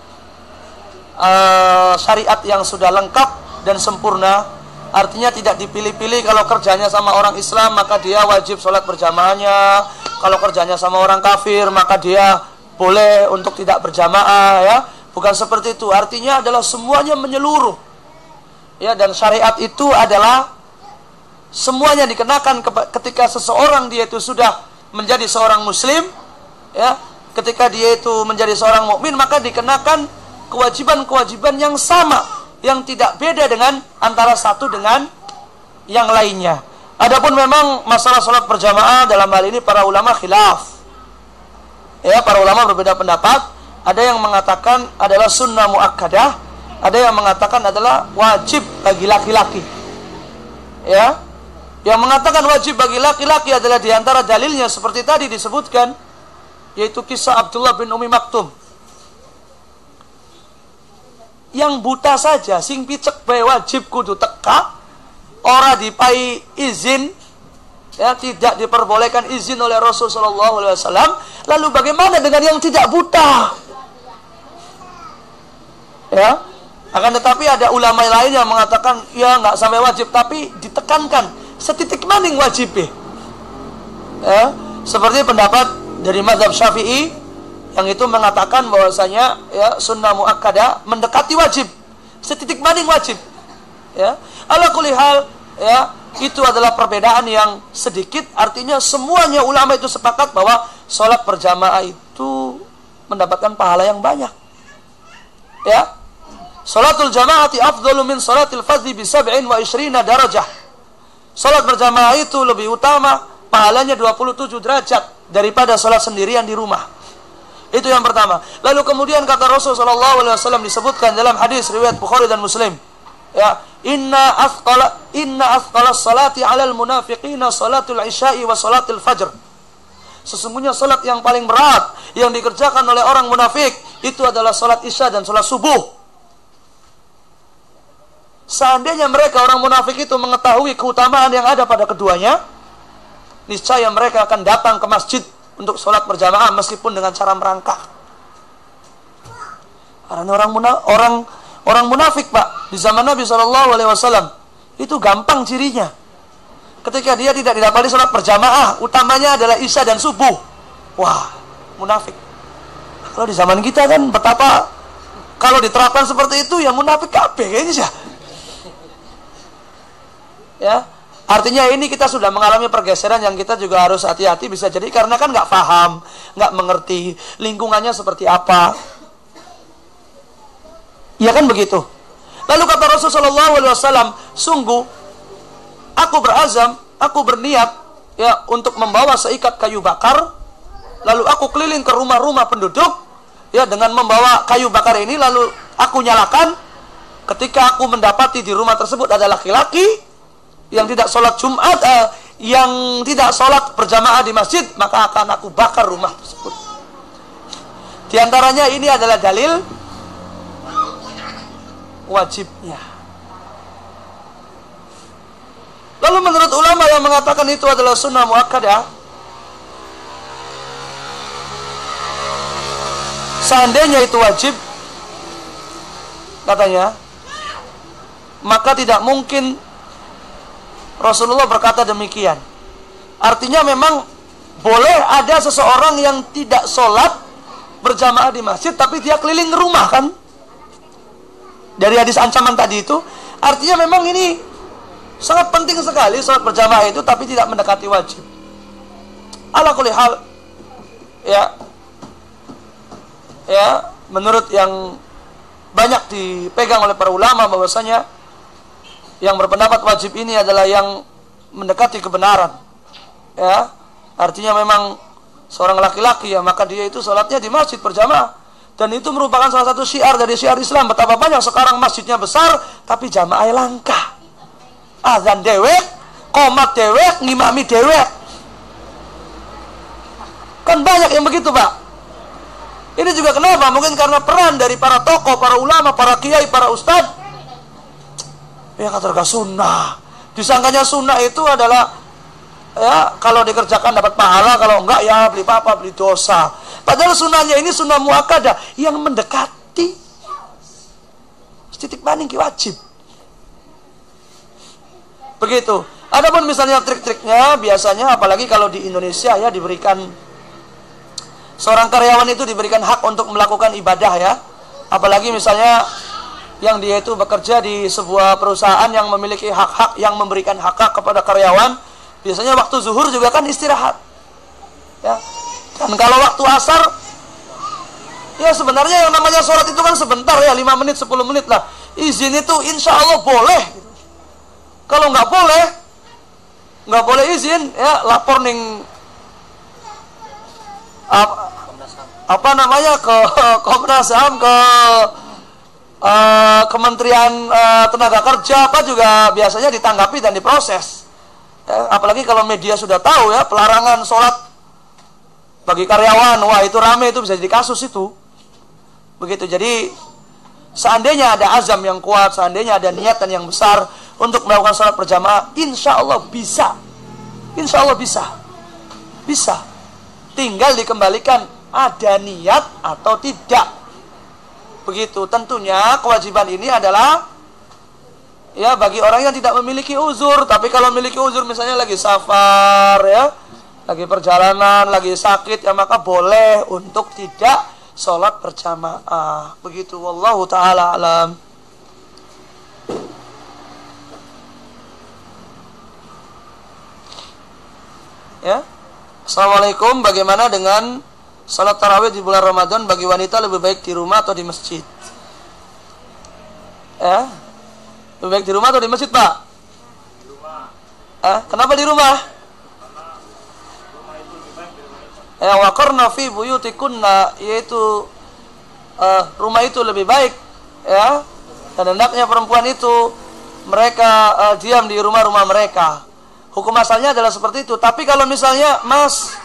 syariat yang sudah lengkap dan sempurna. Artinya tidak dipilih-pilih. Kalau kerjanya sama orang Islam maka dia wajib sholat berjamaahnya. Kalau kerjanya sama orang kafir maka dia boleh untuk tidak berjamaah ya. Bukan seperti itu. Artinya adalah semuanya menyeluruh. Ya, dan syariat itu adalah semuanya dikenakan ketika seseorang dia itu sudah menjadi seorang muslim, ya, ketika dia itu menjadi seorang mukmin, maka dikenakan kewajiban-kewajiban yang sama, yang tidak beda dengan antara satu dengan yang lainnya. Adapun memang masalah sholat berjamaah dalam hal ini para ulama khilaf. Ya, para ulama berbeda pendapat. Ada yang mengatakan adalah sunnah muakkadah, ada yang mengatakan adalah wajib bagi laki-laki. Ya, yang mengatakan wajib bagi laki-laki adalah diantara dalilnya seperti tadi disebutkan, yaitu kisah Abdullah bin Umi Maktum. Yang buta saja sing picek bae wajib kudu teka, ora dipai izin, ya, tidak diperbolehkan izin oleh Rasul sallallahu alaihi wasallam. Lalu bagaimana dengan yang tidak buta? Ya, akan tetapi ada ulama lain yang mengatakan ya nggak sampai wajib, tapi ditekankan setitik maning wajib. Ya, seperti pendapat dari mazhab Syafi'i yang itu mengatakan bahwasanya ya sunnah muakkadah mendekati wajib, setitik maning wajib. Ya, ala kulli hal, ya, itu adalah perbedaan yang sedikit. Artinya semuanya ulama itu sepakat bahwa sholat berjamaah itu mendapatkan pahala yang banyak. Ya, sholatul jamaati afdalu min sholatil fardhi bi 27 darajah. Sholat berjamaah itu lebih utama, pahalanya 27 derajat daripada sholat sendirian di rumah. Itu yang pertama. Lalu kemudian kata Rasul sallallahu alaihi wasallam disebutkan dalam hadis riwayat Bukhari dan Muslim, ya, inna athqala salati 'alal munafiqina salatul isya'i wa salatul fajr. Sesungguhnya salat yang paling berat yang dikerjakan oleh orang munafik itu adalah salat isya dan salat subuh. Seandainya mereka orang munafik itu mengetahui keutamaan yang ada pada keduanya, niscaya mereka akan datang ke masjid untuk sholat berjamaah meskipun dengan cara merangkak. Karena orang munafik, Pak, di zaman Nabi SAW itu gampang cirinya. Ketika dia tidak didapati sholat berjamaah, utamanya adalah isya dan subuh, wah, munafik. Kalau di zaman kita kan betapa, kalau diterapkan seperti itu ya munafik kabeh kayaknya sih. Ya, artinya ini kita sudah mengalami pergeseran yang kita juga harus hati-hati, bisa jadi karena kan nggak paham, nggak mengerti lingkungannya seperti apa. Ya kan begitu. Lalu kata Rasulullah SAW, sungguh aku berazam, aku berniat ya untuk membawa seikat kayu bakar, lalu aku keliling ke rumah-rumah penduduk ya dengan membawa kayu bakar ini, lalu aku nyalakan. Ketika aku mendapati di rumah tersebut ada laki-laki yang tidak sholat Jumat, yang tidak sholat berjamaah di masjid, maka akan aku bakar rumah tersebut. Di antaranya ini adalah dalil wajibnya. Lalu menurut ulama yang mengatakan itu adalah sunnah muakkadah, seandainya itu wajib, katanya, maka tidak mungkin Rasulullah berkata demikian. Artinya memang boleh ada seseorang yang tidak sholat berjamaah di masjid, tapi dia keliling rumah, kan? Dari hadis ancaman tadi itu, artinya memang ini sangat penting sekali sholat berjamaah itu, tapi tidak mendekati wajib. Ala kulli hal, ya, menurut yang banyak dipegang oleh para ulama bahwasanya yang berpendapat wajib ini adalah yang mendekati kebenaran. Ya, artinya memang seorang laki-laki ya, maka dia itu sholatnya di masjid berjamaah. Dan itu merupakan salah satu syiar dari syiar Islam. Betapa banyak sekarang masjidnya besar, tapi jamaah langka. Azan dewek, qomat dewek, ngimami dewek. Kan banyak yang begitu, Pak. Ini juga kenapa? Mungkin karena peran dari para tokoh, para ulama, para kiai, para ustadz. Ya kata sunnah, disangkanya sunnah itu adalah ya kalau dikerjakan dapat pahala, kalau enggak ya beli apa beli dosa. Padahal sunnahnya ini sunnah muakkadah yang mendekati setitik maning wajib. Begitu. Adapun misalnya trik-triknya biasanya, apalagi kalau di Indonesia ya, diberikan seorang karyawan itu diberikan hak untuk melakukan ibadah ya. Apalagi misalnya yang dia itu bekerja di sebuah perusahaan yang memiliki hak-hak, yang memberikan hak-hak kepada karyawan, biasanya waktu zuhur juga kan istirahat. Ya. Dan kalau waktu asar, ya sebenarnya yang namanya sholat itu kan sebentar ya, 5 menit, 10 menit lah. Izin itu insya Allah boleh. Kalau nggak boleh izin, ya lapor ning apa namanya ke Komnas HAM, ke Kementerian Tenaga Kerja apa juga biasanya ditanggapi dan diproses. Ya, apalagi kalau media sudah tahu ya pelarangan sholat bagi karyawan, wah itu rame, itu bisa jadi kasus itu. Begitu. Jadi seandainya ada azam yang kuat, seandainya ada niatan yang besar untuk melakukan sholat berjamaah, insya Allah bisa. Insya Allah bisa. Bisa. Tinggal dikembalikan ada niat atau tidak. Begitu. Tentunya kewajiban ini adalah ya bagi orang yang tidak memiliki uzur. Tapi kalau memiliki uzur, misalnya lagi safar ya, lagi perjalanan, lagi sakit, ya maka boleh untuk tidak sholat berjamaah. Begitu. Wallahu ta'ala alam. Ya. Assalamualaikum. Bagaimana dengan sholat tarawih di bulan Ramadan bagi wanita, lebih baik di rumah atau di masjid? Ya. Lebih baik di rumah atau di masjid, Pak?
Di rumah.
Kenapa di rumah?
Karena rumah itu lebih baik dari wanita.
Ya, waqarna fi buyutikunna, yaitu rumah itu lebih baik, ya. Dan hendaknya perempuan itu mereka diam di rumah-rumah mereka. Hukum asalnya adalah seperti itu. Tapi kalau misalnya Mas,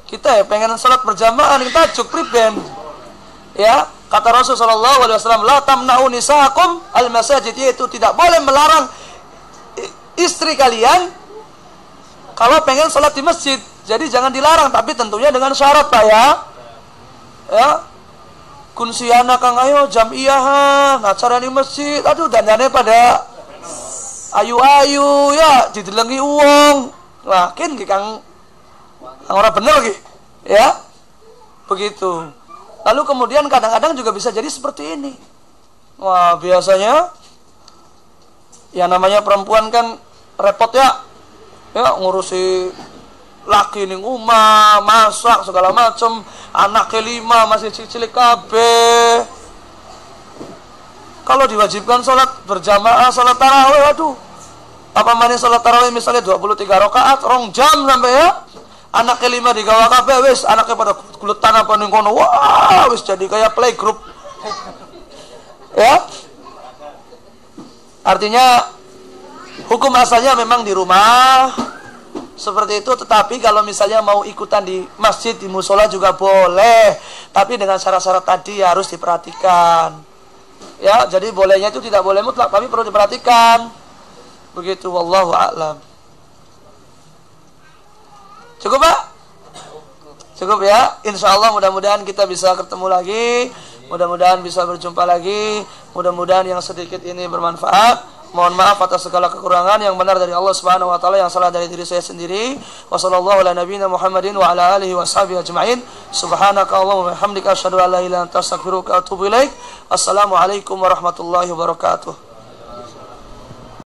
kita ya pengen sholat berjamaah ning tajuk priben, ya, kata Rasul sallallahu alaihi wasallam, la tamna'u nisaakum al-masajid, yaitu tidak boleh melarang istri kalian kalau pengen sholat di masjid. Jadi jangan dilarang, tapi tentunya dengan syarat, Pak ya. Ya. Kunsiana kang ayo jamiah acara di masjid. Aduh, dandannya pada ayu-ayu ya, didelengi uang. Makin kang ora bener lagi. Ya. Begitu. Lalu kemudian kadang-kadang juga bisa jadi seperti ini. Wah, biasanya yang namanya perempuan kan repot ya. Ya, ngurusi laki ning umah, masak segala macem, anak kelima masih cilik kabeh. Kalau diwajibkan sholat berjamaah, sholat tarawih, aduh, apa mana sholat tarawih misalnya 23 rakaat, 2 jam sampai ya, anak kelima digawa kabeh, wis anaknya pada guletan apa ning kono, wah, wis jadi kayak playgroup. Ya, artinya hukum asalnya memang di rumah seperti itu, tetapi kalau misalnya mau ikutan di masjid, di musola juga boleh, tapi dengan syarat-syarat tadi harus diperhatikan. Ya, jadi bolehnya itu tidak boleh mutlak, tapi perlu diperhatikan. Begitu, wallahu a'lam. Cukup, Pak? Cukup ya. Insya Allah mudah-mudahan kita bisa ketemu lagi, mudah-mudahan bisa berjumpa lagi, mudah-mudahan yang sedikit ini bermanfaat. Mohon maaf atas segala kekurangan, yang benar dari Allah Subhanahu wa taala, yang salah dari diri saya sendiri. Wassallallahu ala nabiyina Muhammadin wa ala alihi washabihi ajma'in. Subhanakallahumma wa bihamdika asyhadu an la ilaha illa anta astaghfiruka wa atubu ilaik. Assalamualaikum warahmatullahi wabarakatuh.